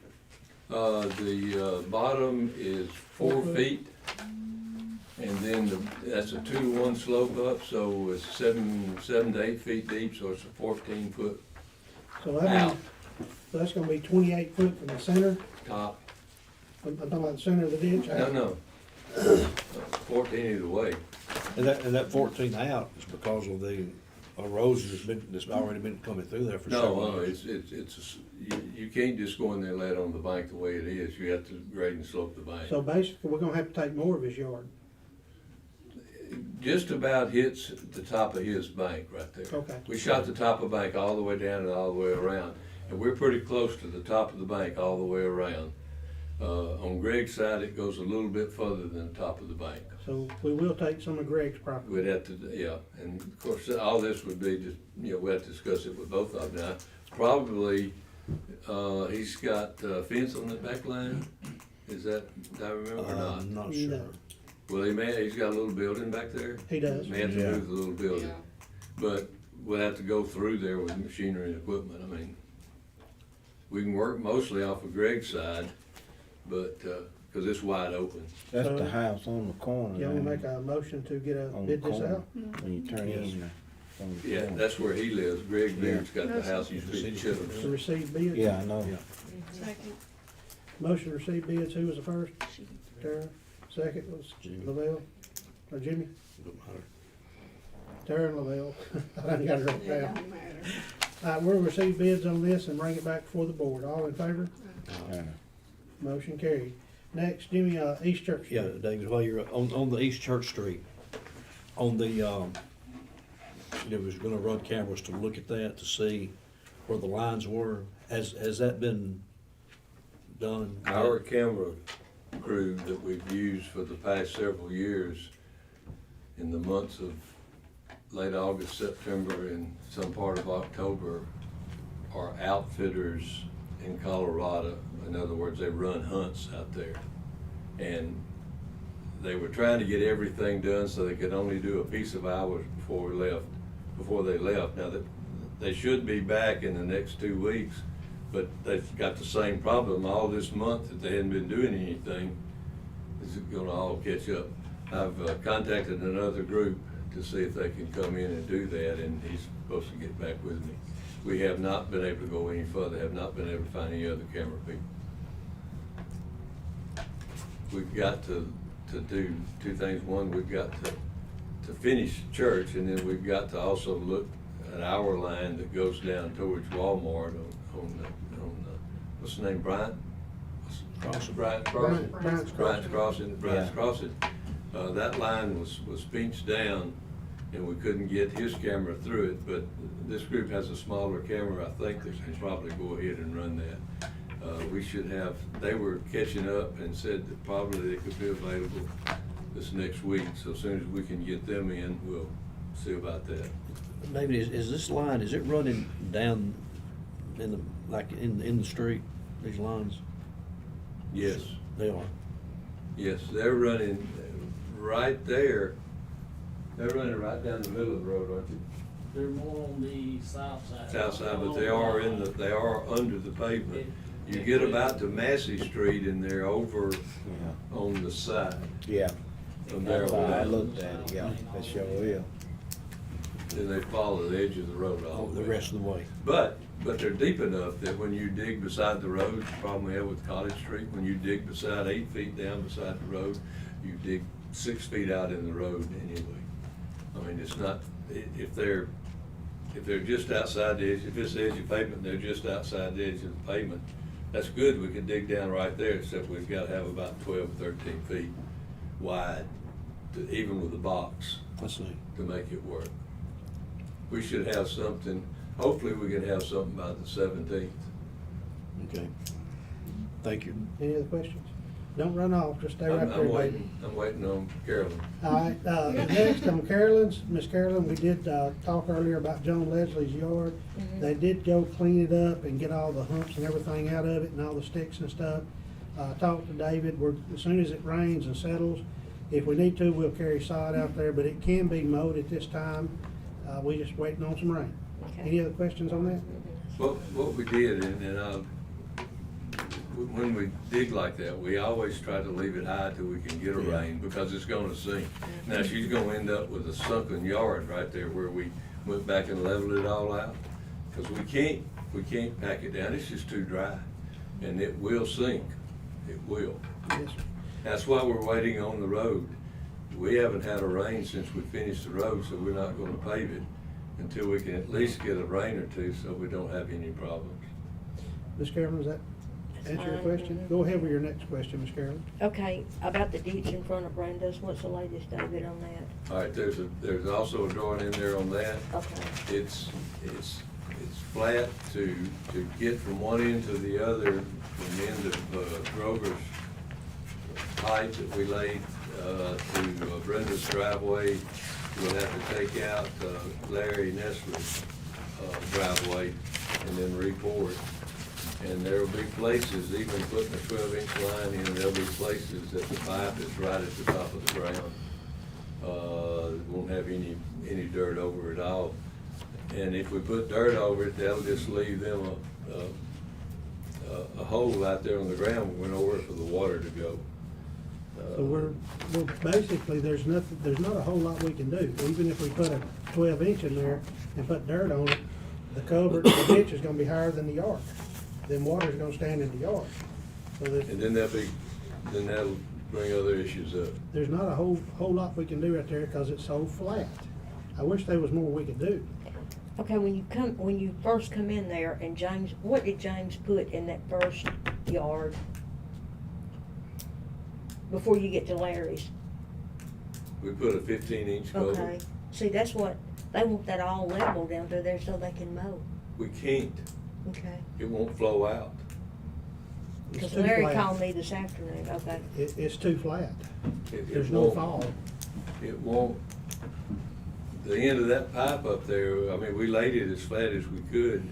The bottom is 4 feet, and then that's a 2-to-1 slope up, so it's 7 to 8 feet deep, so it's a 14-foot So that out means, so that's gonna be 28 foot from the center. top. I'm talking about the center of the ditch. No, 14 either way. And that 14 out is because of the erosion that's already been coming through there for several No, years. you can't just go in there and lay it on the bank the way it is. You have to grade and slope the bank. So basically, we're gonna have to take more of his yard. Just about hits the top of his bank right there. Okay. We shot the top of the bank all the way down and all the way around, and we're pretty close to the top of the bank all the way around. On Greg's side, it goes a little bit further than the top of the bank. So we will take some of Greg's property. We'd have to, yeah, and of course, all this would be just, we have to discuss it with both of them. Now, probably, he's got a fence on the back line, do I remember or not? I'm not sure. No. Well, he's got a little building back there. He does. Man to Yeah. do with a little building. But we'll have to go through there with machinery and equipment. I mean, we can work mostly off of Greg's side, but, cause it's wide open. That's So- the house on the corner. Yeah, we'll there, make a motion to get a on the bid this corner, out. when you turn in there. on the Yeah, corner. that's where he lives. Greg Beard's got the Yeah. house used to be To Chittum's. receive bids. Yeah, I know. Second. Motion to receive bids, who was the first? Tara. Second was Lavelle, or Jimmy? Don't matter. Tara and Lavelle. I done got it wrote It down. don't matter. We'll receive bids on this and bring it back before the board. All in favor? Yeah. Motion carried. Next, Jimmy, East Church. Yeah, David, while you're on the East Church Street, on the, it was gonna run cameras to look at that, to see where the lines were. Has that been done? Our camera crew that we've used for the past several years, in the months of late August, September, and some part of October, are outfitters in Colorado. In other words, they run hunts out there. And they were trying to get everything done so they could only do a piece of hours before they left. Now, that they should be back in the next 2 weeks, but they've got the same problem all this month that they hadn't been doing anything. It's gonna all catch up. I've contacted another group to see if they can come in and do that, and he's supposed to get back with me. We have not been able to go any further, have not been able to find any other camera people. We've got to do two things. One, we've got to finish church, and then we've got to also look at our line that goes down towards Walmart on what's the name, Bryant? Bryant's Crossing. That line was pinched down, and we couldn't get his camera through it, but this group has a smaller camera, I think, that can probably go ahead and run that. We should have, they were catching up and said that probably they could be available this next week, so as soon as we can get them in, we'll see about that. David, is this line, is it running down in the, like in the street, these lines? Yes. They are? Yes, they're running right there. They're running right down the middle of the road, aren't you? They're more on the south side. South side, but they are under the pavement. You get about to Massey Street and they're over on the side. Yeah. From there I on looked at it, yeah, that sure will. Then they follow the edge of the road all The rest of the way. But they're deep enough that when you dig beside the road, the problem we have with College Street, when you dig beside 8 feet down beside the road, you dig 6 feet out in the road anyway. I mean, it's not, if they're just outside the edge, if it's the edge of pavement, they're just outside the edge of the pavement, that's good, we can dig down right there, except we've got to have about 12, 13 feet wide, even with the box, I see. to make it work. We should have something, hopefully we can have something by the 17th. Okay. Thank you. Any other questions? Don't run off, just stay right there. I'm waiting on Carolyn. All right, next on Carolyn's, Miss Carolyn, we did, talk earlier about John Leslie's yard. They did go clean it up and get all the humps and everything out of it and all the sticks and stuff. Talked to David, as soon as it rains and settles, if we need to, we'll carry sod out there, but it can be mowed at this time. We just waiting on some rain. Okay. Any other questions on that? What we did, when we dig like that, we always try to leave it high till we can get a rain, because it's gonna sink. Now, she's gonna end up with a sunken yard right there where we went back and leveled it all out. Cause we can't pack it down, it's just too dry, and it will sink, it will. Yes, sir. That's why we're waiting on the road. We haven't had a rain since we finished the road, so we're not gonna pave it until we can at least get a rain or two, so we don't have any problems. Ms. Carolyn, does that answer your question? Go ahead with your next question, Ms. Carolyn. Okay, about the ditch in front of Brenda's, what's the latest, David, on that? All right, there's also a drawing in there on that. Okay. It's flat to get from one end to the other, from the end of Grover's pipe that we laid to Brenda's driveway. We'll have to take out Larry Nestler's driveway and then re-pour it. And there'll be places, even putting a 12-inch line in, there'll be places that the pipe is right at the top of the ground. Won't have any dirt over it all. And if we put dirt over it, that'll just leave them a hole out there on the ground with nowhere for the water to go. So we're basically, there's not a whole lot we can do. Even if we put a 12-inch in there and put dirt on it, the culvert, the ditch is gonna be higher than the yard. Then water's gonna stand in the yard. So And then that'll bring other issues up. there's not a whole lot we can do right there because it's so flat. I wish there was more we could do. Okay, when you first come in there, and James, what did James put in that first yard? Before you get to Larry's? We put a 15-inch culvert. Okay, see, that's what, they want that all level down through there so they can mow. We can't. Okay. It won't flow out. It's Because too Larry flat. called me this afternoon, okay. It's too flat. It There's no won't. fall. It won't. The end of that pipe up there, I mean, we laid it as flat as we could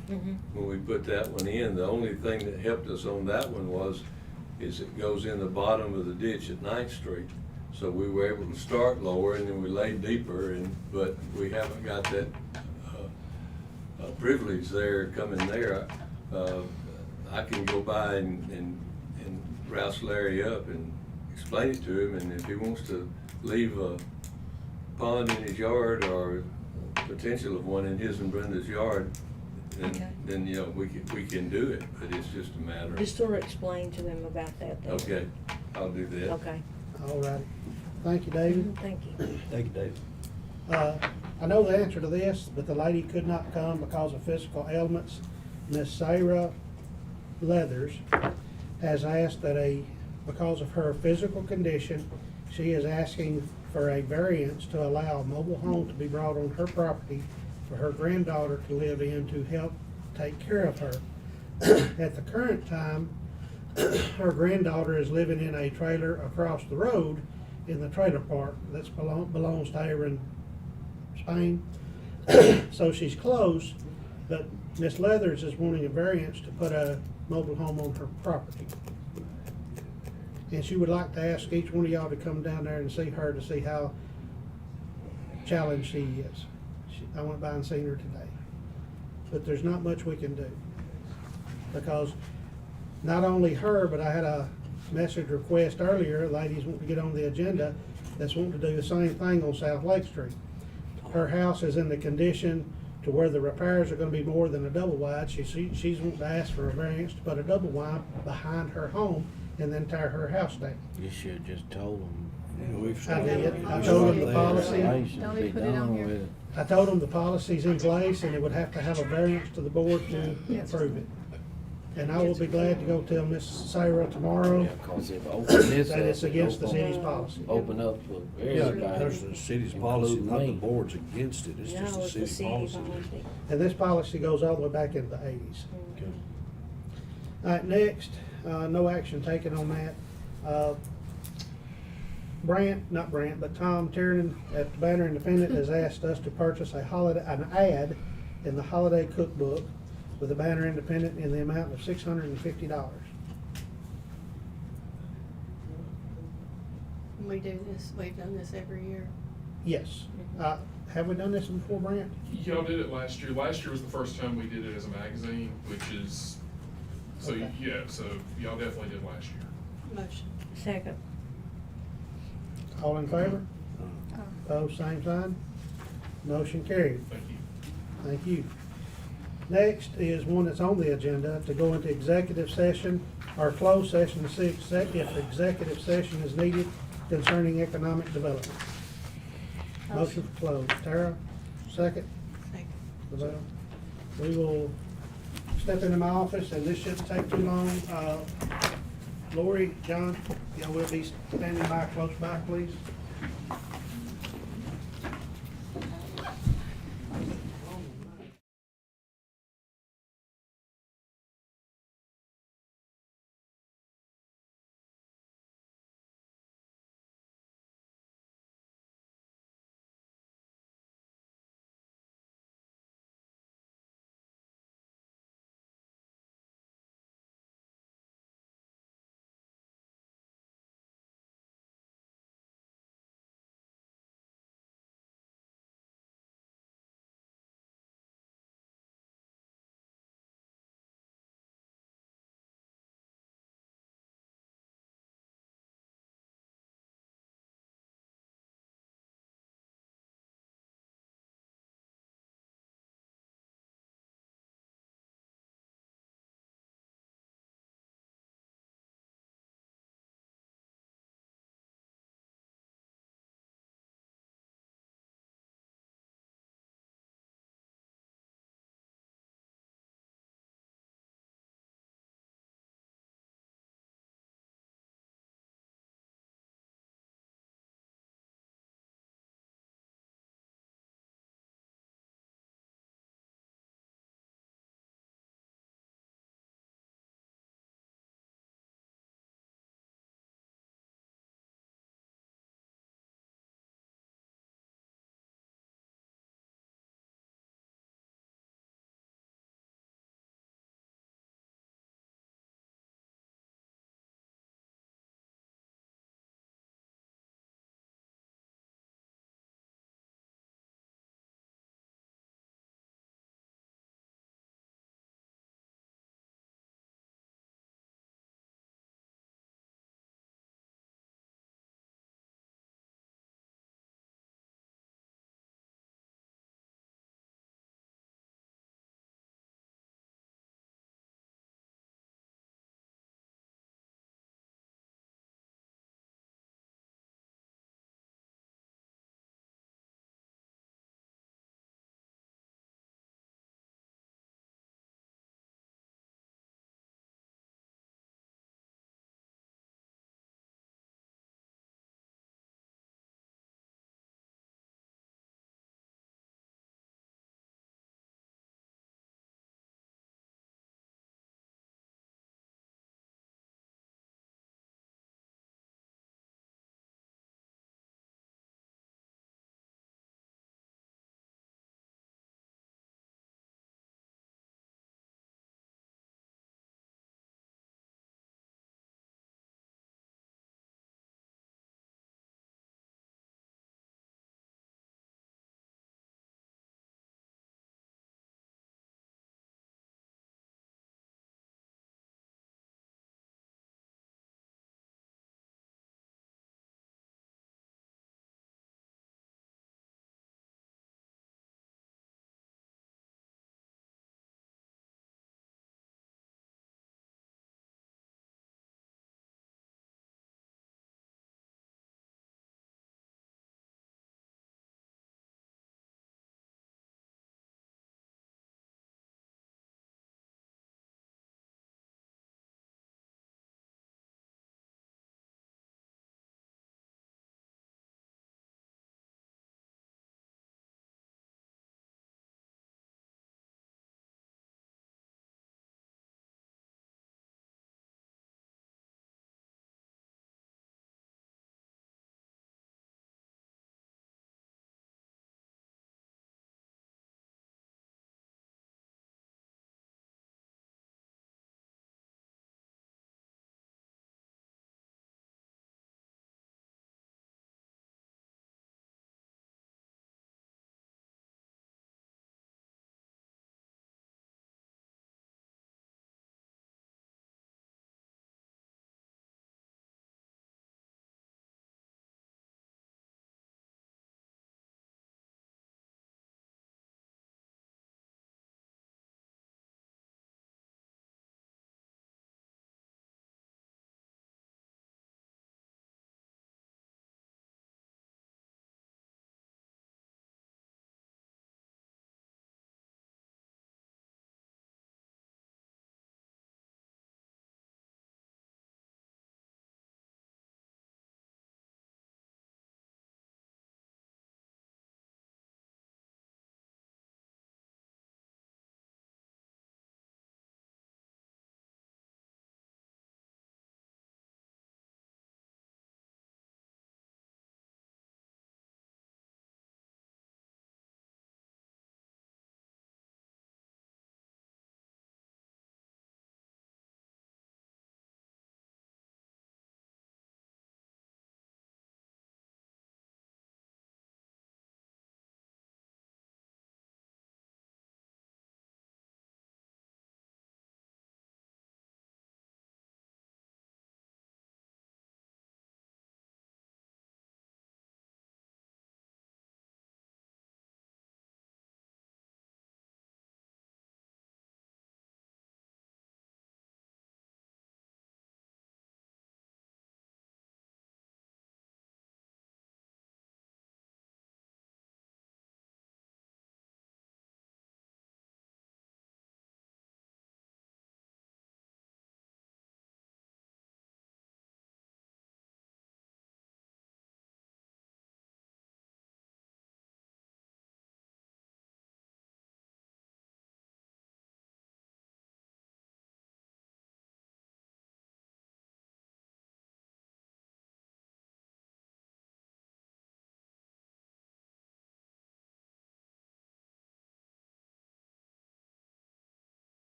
when we put that one in. The only thing that helped us on that one is it goes in the bottom of the ditch at 9th Street. So we were able to start lower and then we laid deeper, but we haven't got that privilege there coming there. I can go by and rouse Larry up and explain it to him, and if he wants to leave a pond in his yard or potential of one in his and Brenda's yard, then you know, we can do it, but it's just a matter. Just sort of explain to them about that. Then. Okay, I'll do that. Okay. All righty. Thank you, David. Thank you. Thank you, David. I know the answer to this, but the lady could not come because of physical ailments. Miss Sarah Leathers has asked that because of her physical condition, she is asking for a variance to allow a mobile home to be brought on her property for her granddaughter to live in to help take care of her. At the current time, her granddaughter is living in a trailer across the road in the trailer park that belongs to Aaron Spain. So she's close, but Miss Leathers is wanting a variance to put a mobile home on her property. And she would like to ask each one of y'all to come down there and see her to see how challenged she is. I went by and seen her today. But there's not much we can do. Because not only her, but I had a message request earlier, ladies want to get on the agenda, that's wanting to do the same thing on South Lake Street. Her house is in the condition to where the repairs are gonna be more than a double wide. She's wanting to ask for a variance to put a double wide behind her home and then tear her house down. You should've just told them. I did. I told them the policy. Don't we put it on here? I told them the policy's in place and it would have to have a variance to the board to approve it. And I will be glad to go tell Miss Sarah tomorrow Yeah, 'cause if open this that up, it's against the open- city's policy. Open up for Yeah, everybody. there's the city's policy, including not the me. board's against it, it's No, just the it's the city's city policy. policy. And this policy goes all the way back into the 80s. Okay. All right, next, no action taken on that. Tom Tiernan at the Banner Independent has asked us to purchase an ad in the holiday cookbook with the Banner Independent in the amount of $650. We do this, we've done this every year. Yes. Have we done this before, Brant? Y'all did it last year. Last year was the first time we did it as a magazine, which is, so Okay. yeah, so y'all definitely did last year. Motion. Second. All in favor? Opposed, same sign. Motion carried. Thank you. Thank you. Next is one that's on the agenda, to go into executive session or closed session to see if executive session is needed concerning economic development. Motion for closed. Tara, second? Second. Lavelle? We will step into my office, and this shouldn't take too long. Lori, John, y'all will be standing by, close by, please.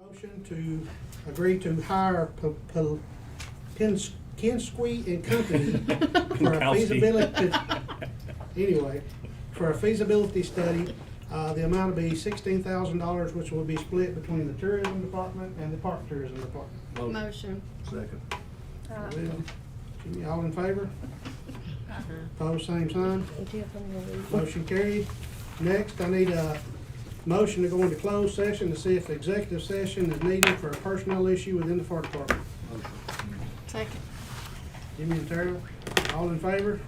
Motion to agree to hire Kinsky and Company for a Kowski. feasibility, anyway, for a feasibility study. The amount will be $16,000, which will be split between the tourism department and the park tourism department. Motion. Second. Will, Jimmy, all in favor? Opposed, same sign. Motion carried. Next, I need a motion to go into closed session to see if executive session is needed for a personnel issue within the fire department. Second. Jimmy and Tara, all in favor?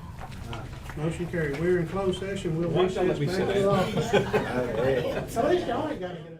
Motion carried. We're in closed session. We'll Why don't recess we back sit to the down? office. At least y'all ain't gotta get up.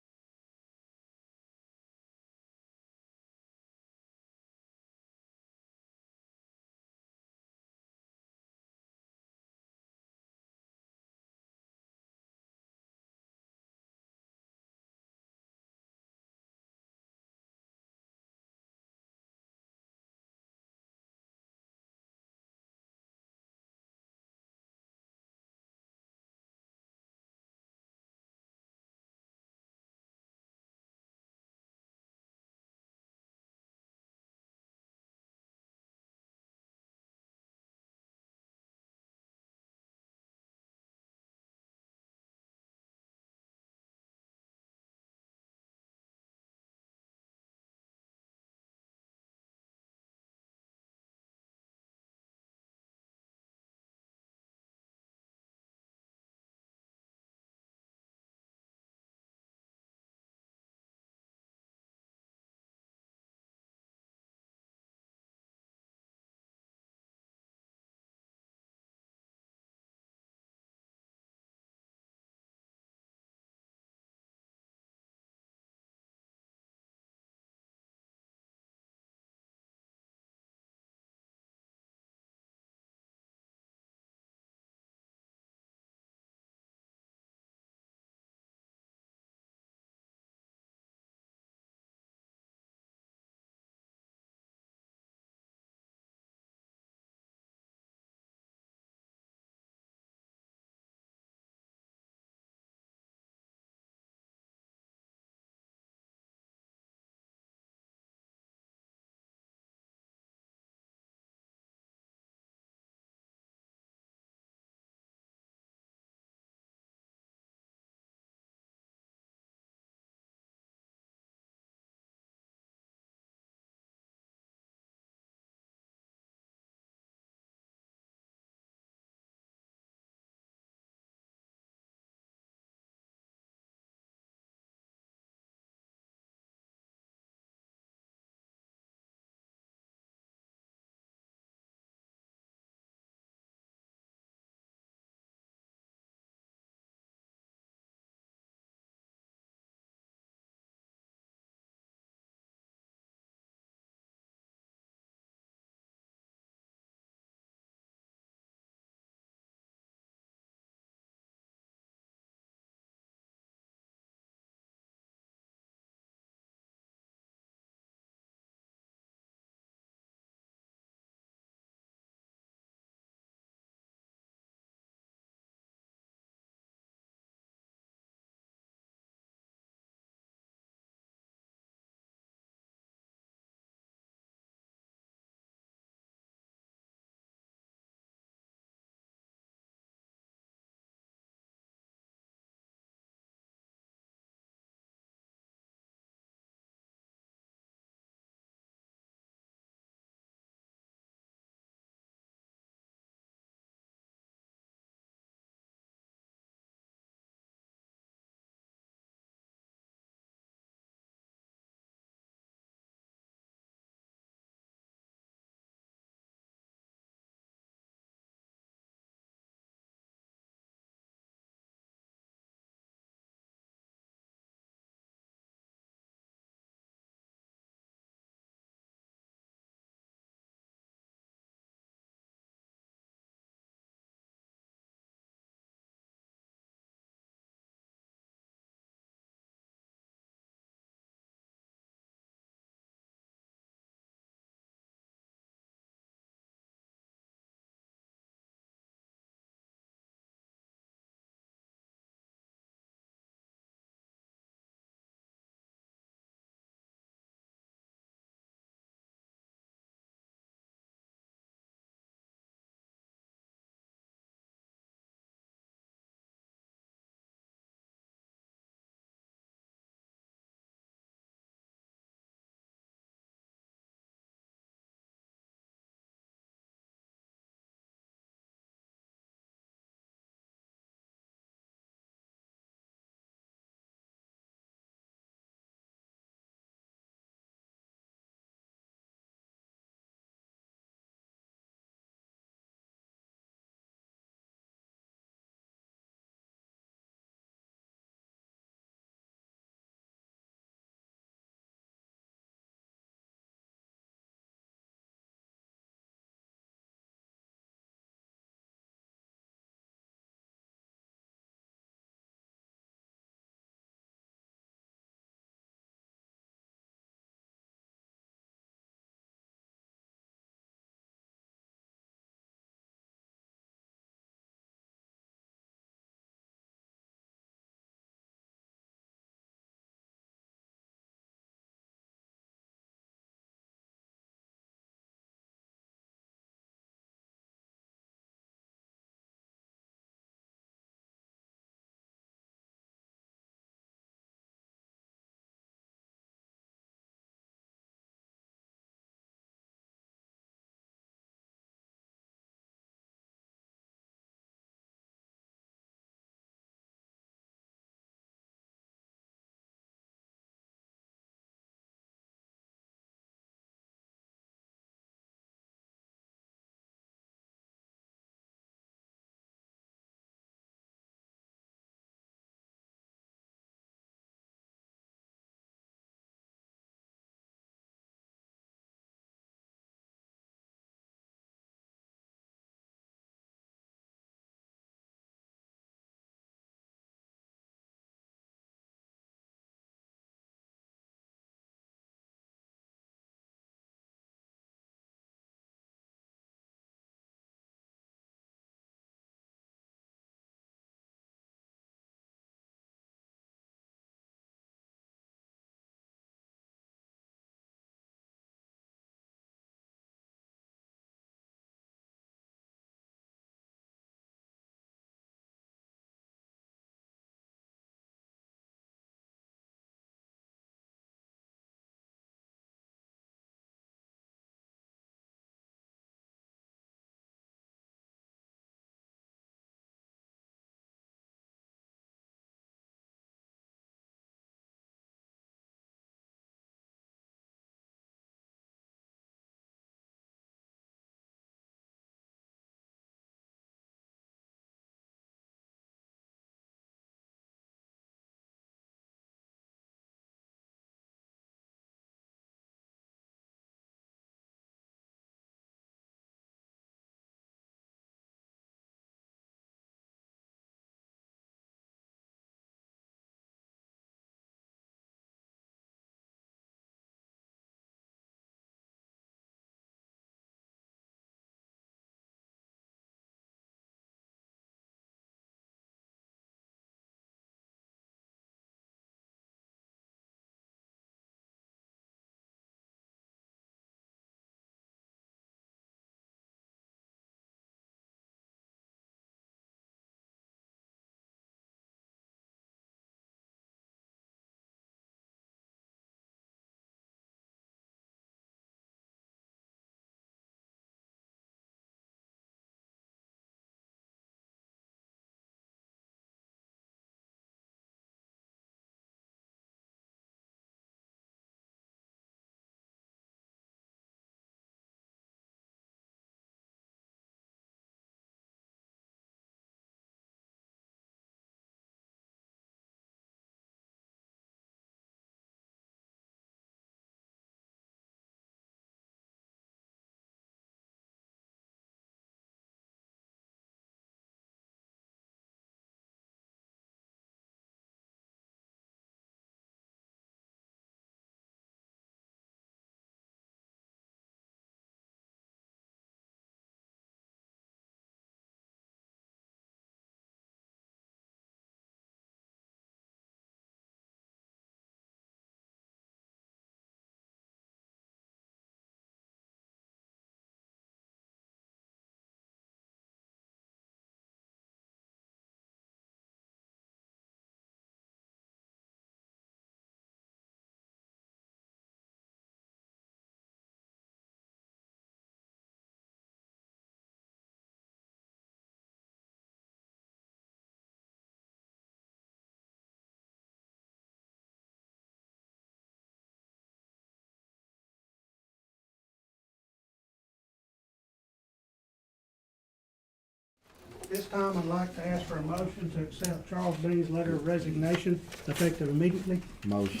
This time, I'd like to ask for a motion to accept Charles Bean's letter of resignation effective immediately. Motion.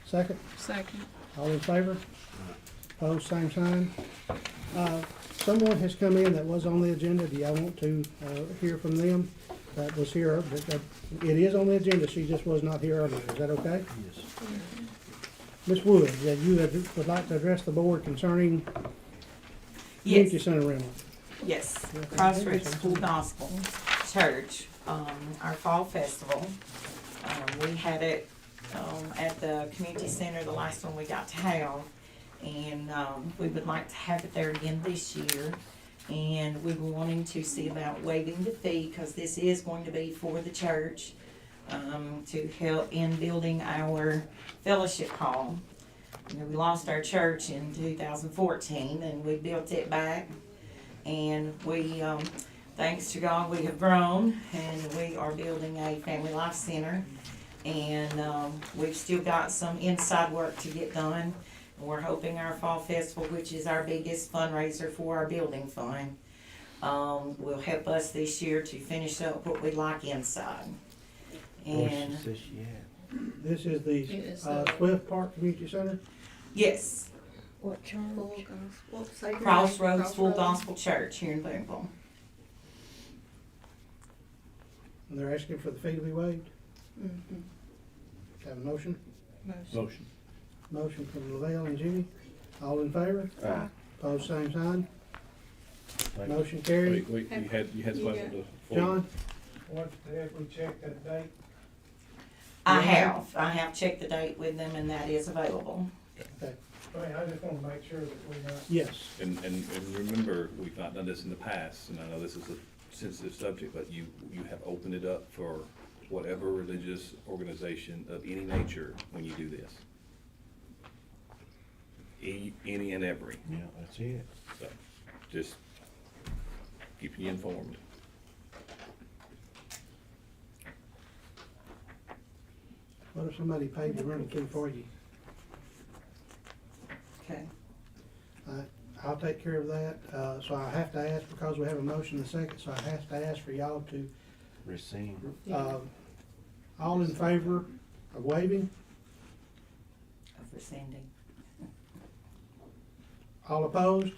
Second, Second. all in favor? Opposed, same sign. Someone has come in that was on the agenda. Do y'all want to hear from them? That was here, it is on the agenda, she just was not here earlier. Is that okay? Yes. Ms. Wood, that you would like to address the board concerning community center rental. Yes, Crossword School Gospel Church, our fall festival. We had it, at the community center, the last one we got to have. And, we would like to have it there again this year. And we were wanting to see about waiving the fee, cause this is going to be for the church, to help in building our fellowship hall. You know, we lost our church in 2014 and we built it back. And we, thanks to God, we have grown and we are building a family life center. And, we've still got some inside work to get done. And we're hoping our fall festival, which is our biggest fundraiser for our building fund, will help us this year to finish up what we like inside. And, This is the Swift Park Community Center? yes, What church? Crossroads Full Gospel Church here in Booneville. And they're asking for the fee to be waived? Have a motion? Motion. Motion from Lavelle and Jimmy. All in favor? Aye. Opposed, same sign. Thank you. Motion carried. You had something to. John? Have we checked that date? I have checked the date with them and that is available. Okay. I just wanna make sure that we're not. Yes. And remember, we've not done this in the past, and I know this is a sensitive subject, but you have opened it up for whatever religious organization of any nature when you do this. Any and every. Yeah, that's it. So, just keeping you informed. What if somebody paid the rental fee for you? Okay. I'll take care of that. So I have to ask, because we have a motion in a second, so I have to ask for y'all to, Rescind. all in favor of waiving? Of rescinding. All opposed?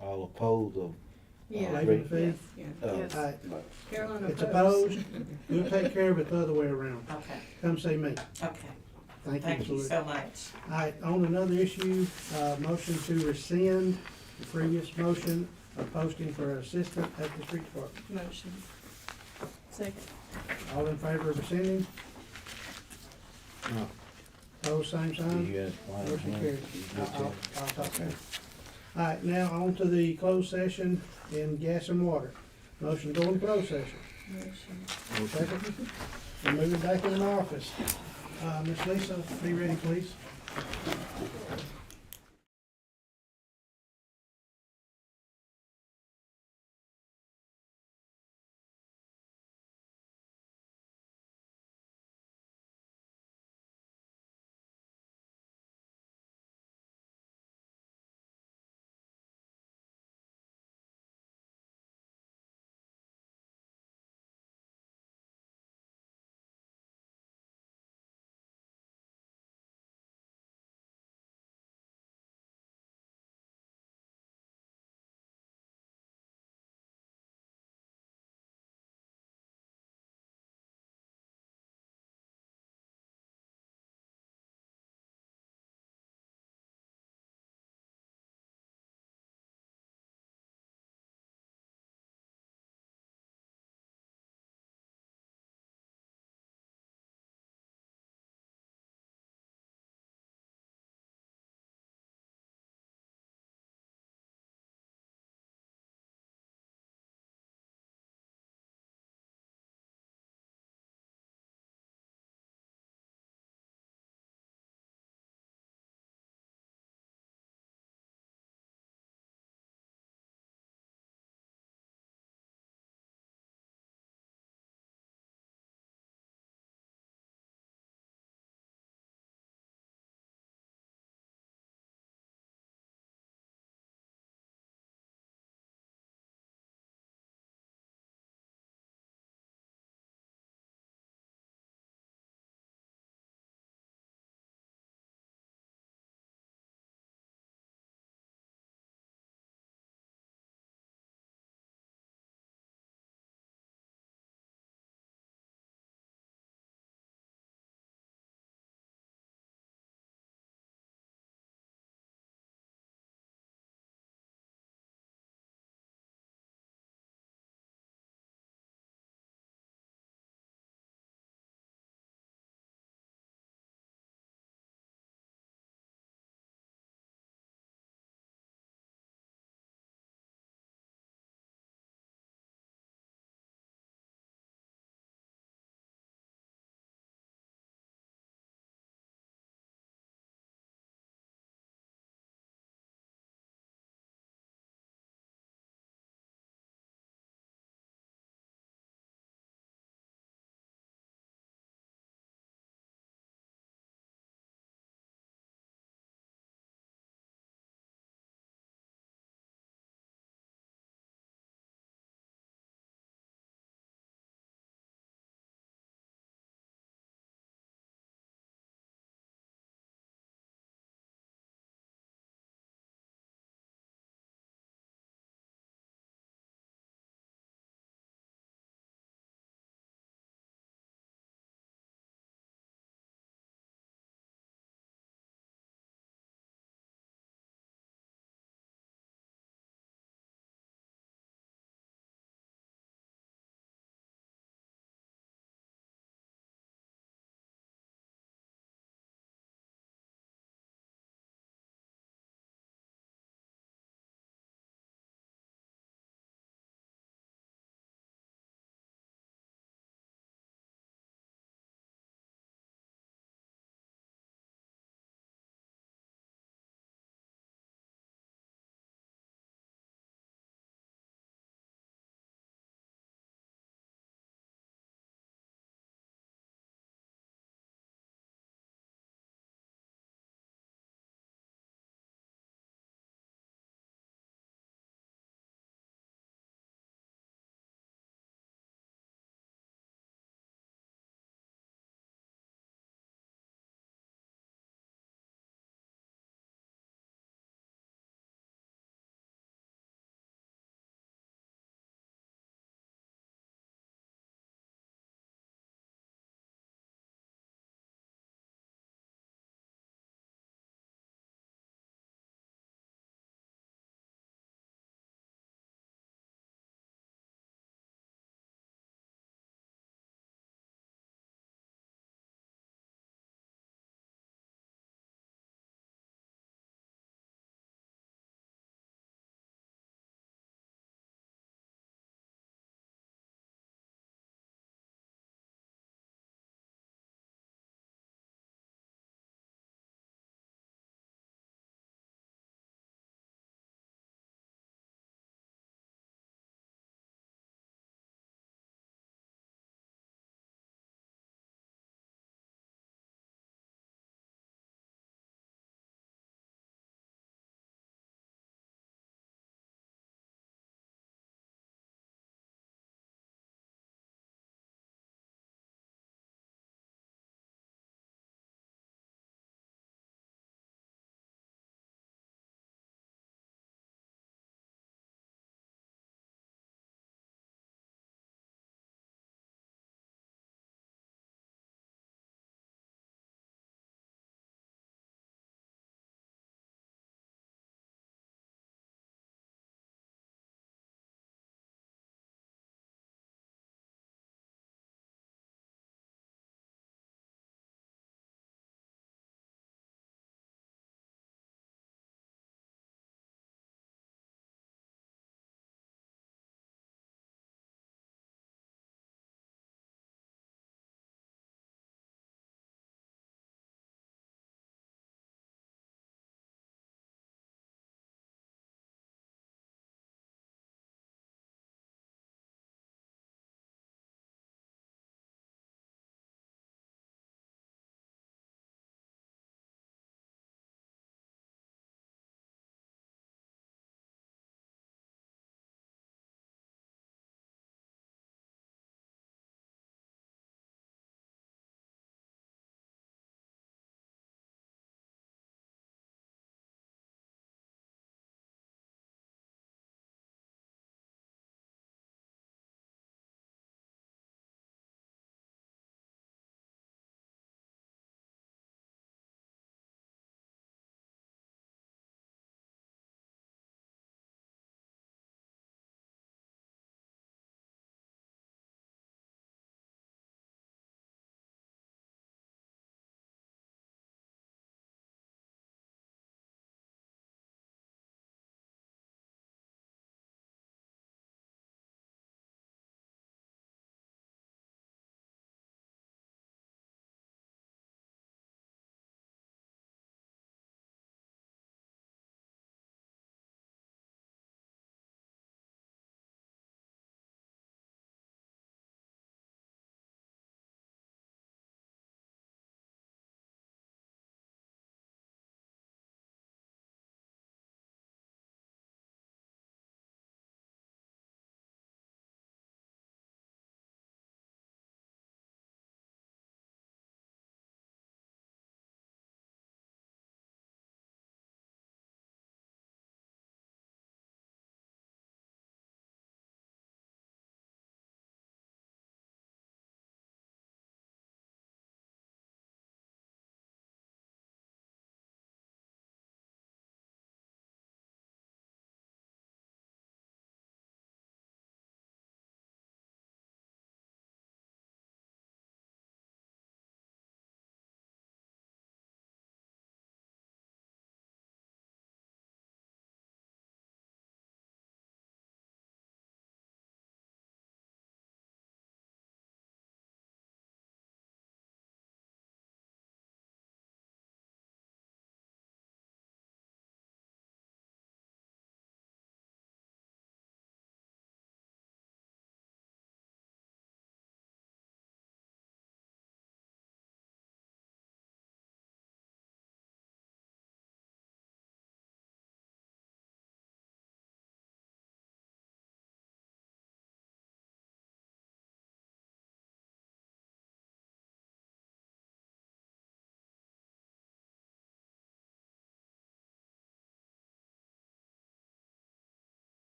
All opposed of. Yeah. Waiving the fee? Yes. All right. Carolyn It's opposed. opposed. We'll take care of it the other way around. Okay, Come see me. okay. Thank Thank you, you Ms. so Wood. much. All right, on another issue, motion to rescind the previous motion of posting for assistant at the street department. Motion. Second. All in favor of rescinding? No. Opposed, same sign? Yes. Motion carried. I'll talk to you. All right, now on to the closed session in gas and water. Motion to go into closed session. Motion. Second. We're moving back in the office. Ms. Lisa, be ready, please.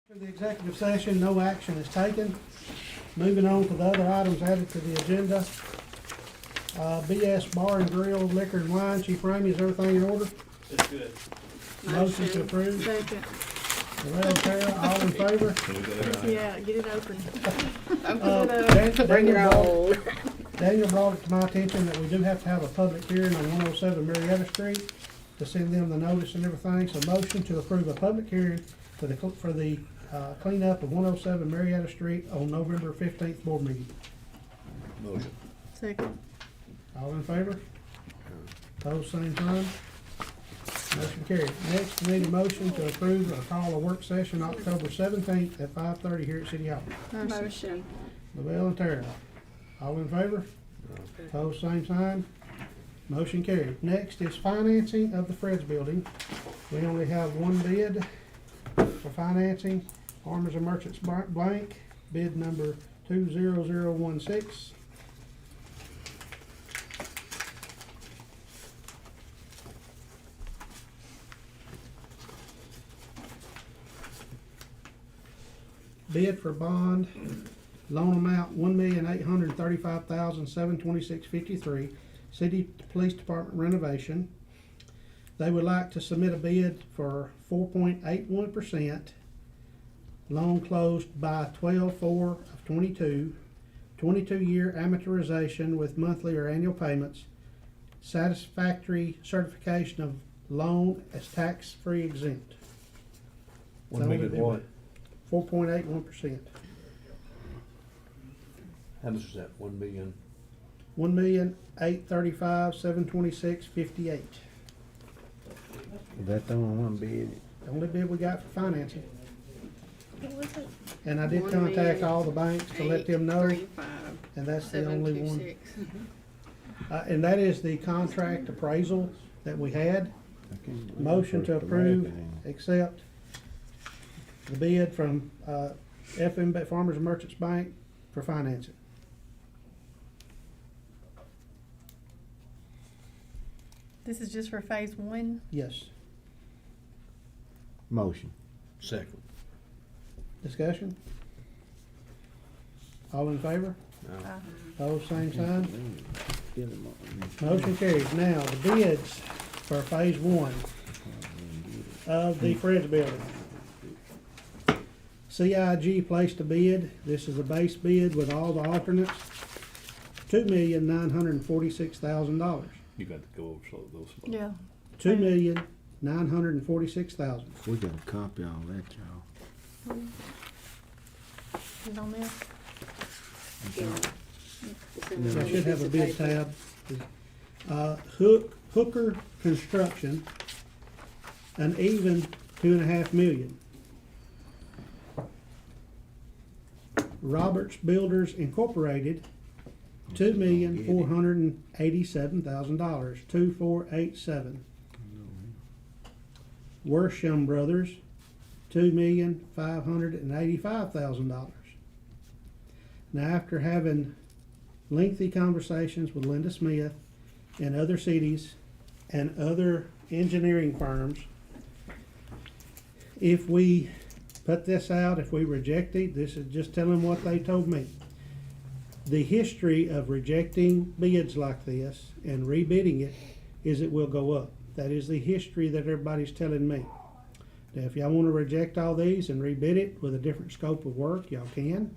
For the executive session, no action is taken. Moving on to the other items added to the agenda. BS Bar and Grill, Liquor and Wine, Chief Ramey, is everything in order? It's good. Motion to approve. Second. Loretta and Tara, all in favor? Yeah, get it open. Bring your own. Daniel brought it to my attention that we do have to have a public hearing on 107 Marietta Street to send them the notice and everything. So motion to approve a public hearing for the cleanup of 107 Marietta Street on November 15th board meeting. Motion. Second. All in favor? Opposed, same sign. Motion carried. Next, we need a motion to approve or call a work session October 17th at 5:30 here at City Hall. Motion. Lavelle and Tara. All in favor? Opposed, same sign. Motion carried. Next is financing of the Fred's Building. We only have one bid for financing. Farmers and Merchants blank, bid number 20016. Bid for bond, loan amount $1,835,726.53, City Police Department renovation. They would like to submit a bid for 4.81%, loan closed by 12/4 of 22, 22-year amortization with monthly or annual payments, satisfactory certification of loan as tax-free exempt. One million what? 4.81%. How much is that? 1 million? $1,835,726.58. That's the only one bid. The only bid we got for financing. What was it? And I did contact all the banks to let them know, and that's the only one. 726. And that is the contract appraisal that we had. Motion to approve, accept the bid from FM Farmers and Merchants Bank for financing. This is just for phase one? Yes. Motion. Second. Discussion? All in favor? Aye. Opposed, same sign. Motion carries. Now, the bids for phase one of the Fred's Building. CIG placed a bid. This is a base bid with all the alternates. $2,946,000. You got to go over those. Yeah. $2,946,000. We got a copy of all that, y'all. Is it on there? I should have a bid tab. Hooker Construction, an even $2.5 million. Roberts Builders Incorporated, $2,487,000, 2487. Worsham Brothers, $2,585,000. Now, after having lengthy conversations with Linda Smith and other cities and other engineering firms, if we put this out, if we reject it, this is just telling what they told me. The history of rejecting bids like this and rebidding it is it will go up. That is the history that everybody's telling me. Now, if y'all want to reject all these and rebid it with a different scope of work, y'all can.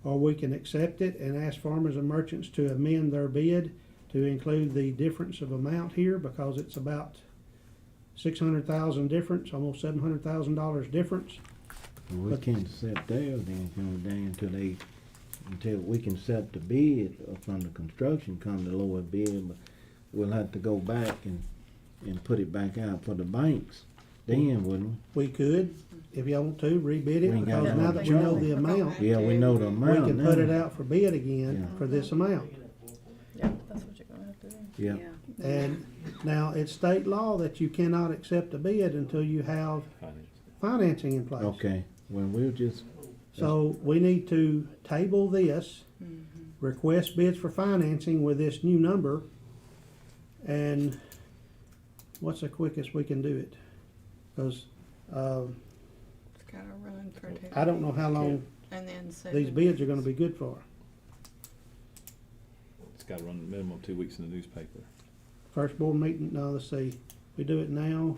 Or we can accept it and ask Farmers and Merchants to amend their bid to include the difference of amount here, because it's about $600,000 difference, almost $700,000 difference. We can't accept theirs then, can we, Dan, until we can accept the bid from the construction come the lower bid, but we'll have to go back and put it back out for the banks. Then, wouldn't we? We could, if y'all want to, rebid it, We ain't got because no now that we know choice. the amount, Yeah, we know the amount we can put now. it out for bid again Yeah. for this amount. Yeah, that's what you're gonna have to do. Yeah. And now, it's state law that you cannot accept a bid until you have financing in place. Okay, well, we'll just. So we need to table this, request bids for financing with this new number, and what's the quickest we can do it? Because, It's gotta run run for 2 weeks. I don't know how long And then these 7 bids are days. gonna be good for. It's gotta run a minimum of 2 weeks in the newspaper. First board meeting, no, let's see, we do it now,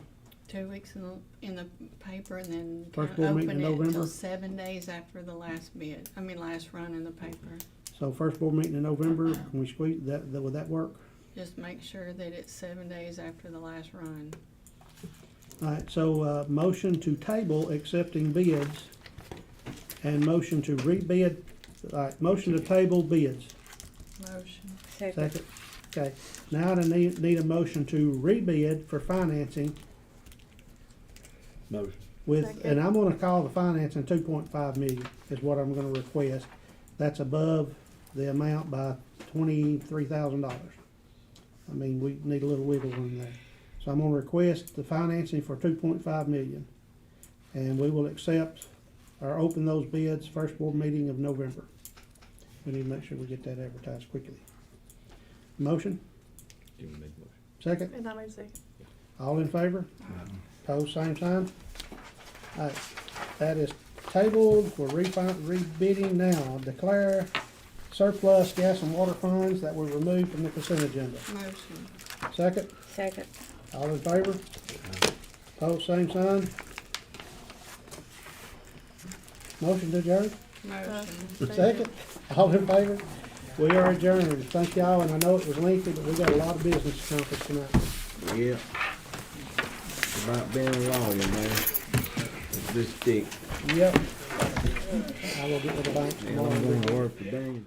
2 weeks in the paper and then First kinda board meeting open in it November? until 7 days after the last bid, last run in the paper. so first board meeting in November, can we squeeze would that work? Just make sure that it's 7 days after the last run. Alright, so, motion to table accepting bids and motion to rebid, motion to table bids. Motion. Second. Okay, now I need a motion to rebid for financing Motion. with, Second. and I'm gonna call the financing 2.5 million is what I'm gonna request. That's above the amount by $23,000. I mean, we need a little wiggle room there. So I'm gonna request the financing for 2.5 million. And we will accept or open those bids first board meeting of November. We need to make sure we get that advertised quickly. Motion, You can make a motion. second? And I made a second. All in favor? Pose same sign. Alright, that is tabled for rebidding now. Declare surplus gas and water funds that were removed from the consent agenda. Motion. Second, Second. all in favor? Pose same sign. Motion to adjourn? Motion. Second, all in favor? We are adjourned. Thank y'all, and I know it was lengthy, but we got a lot of business to accomplish tonight. Yeah. It's about being a lawyer, man. It's this thick. Yep. I will get with the bank And tomorrow. I'm gonna work today.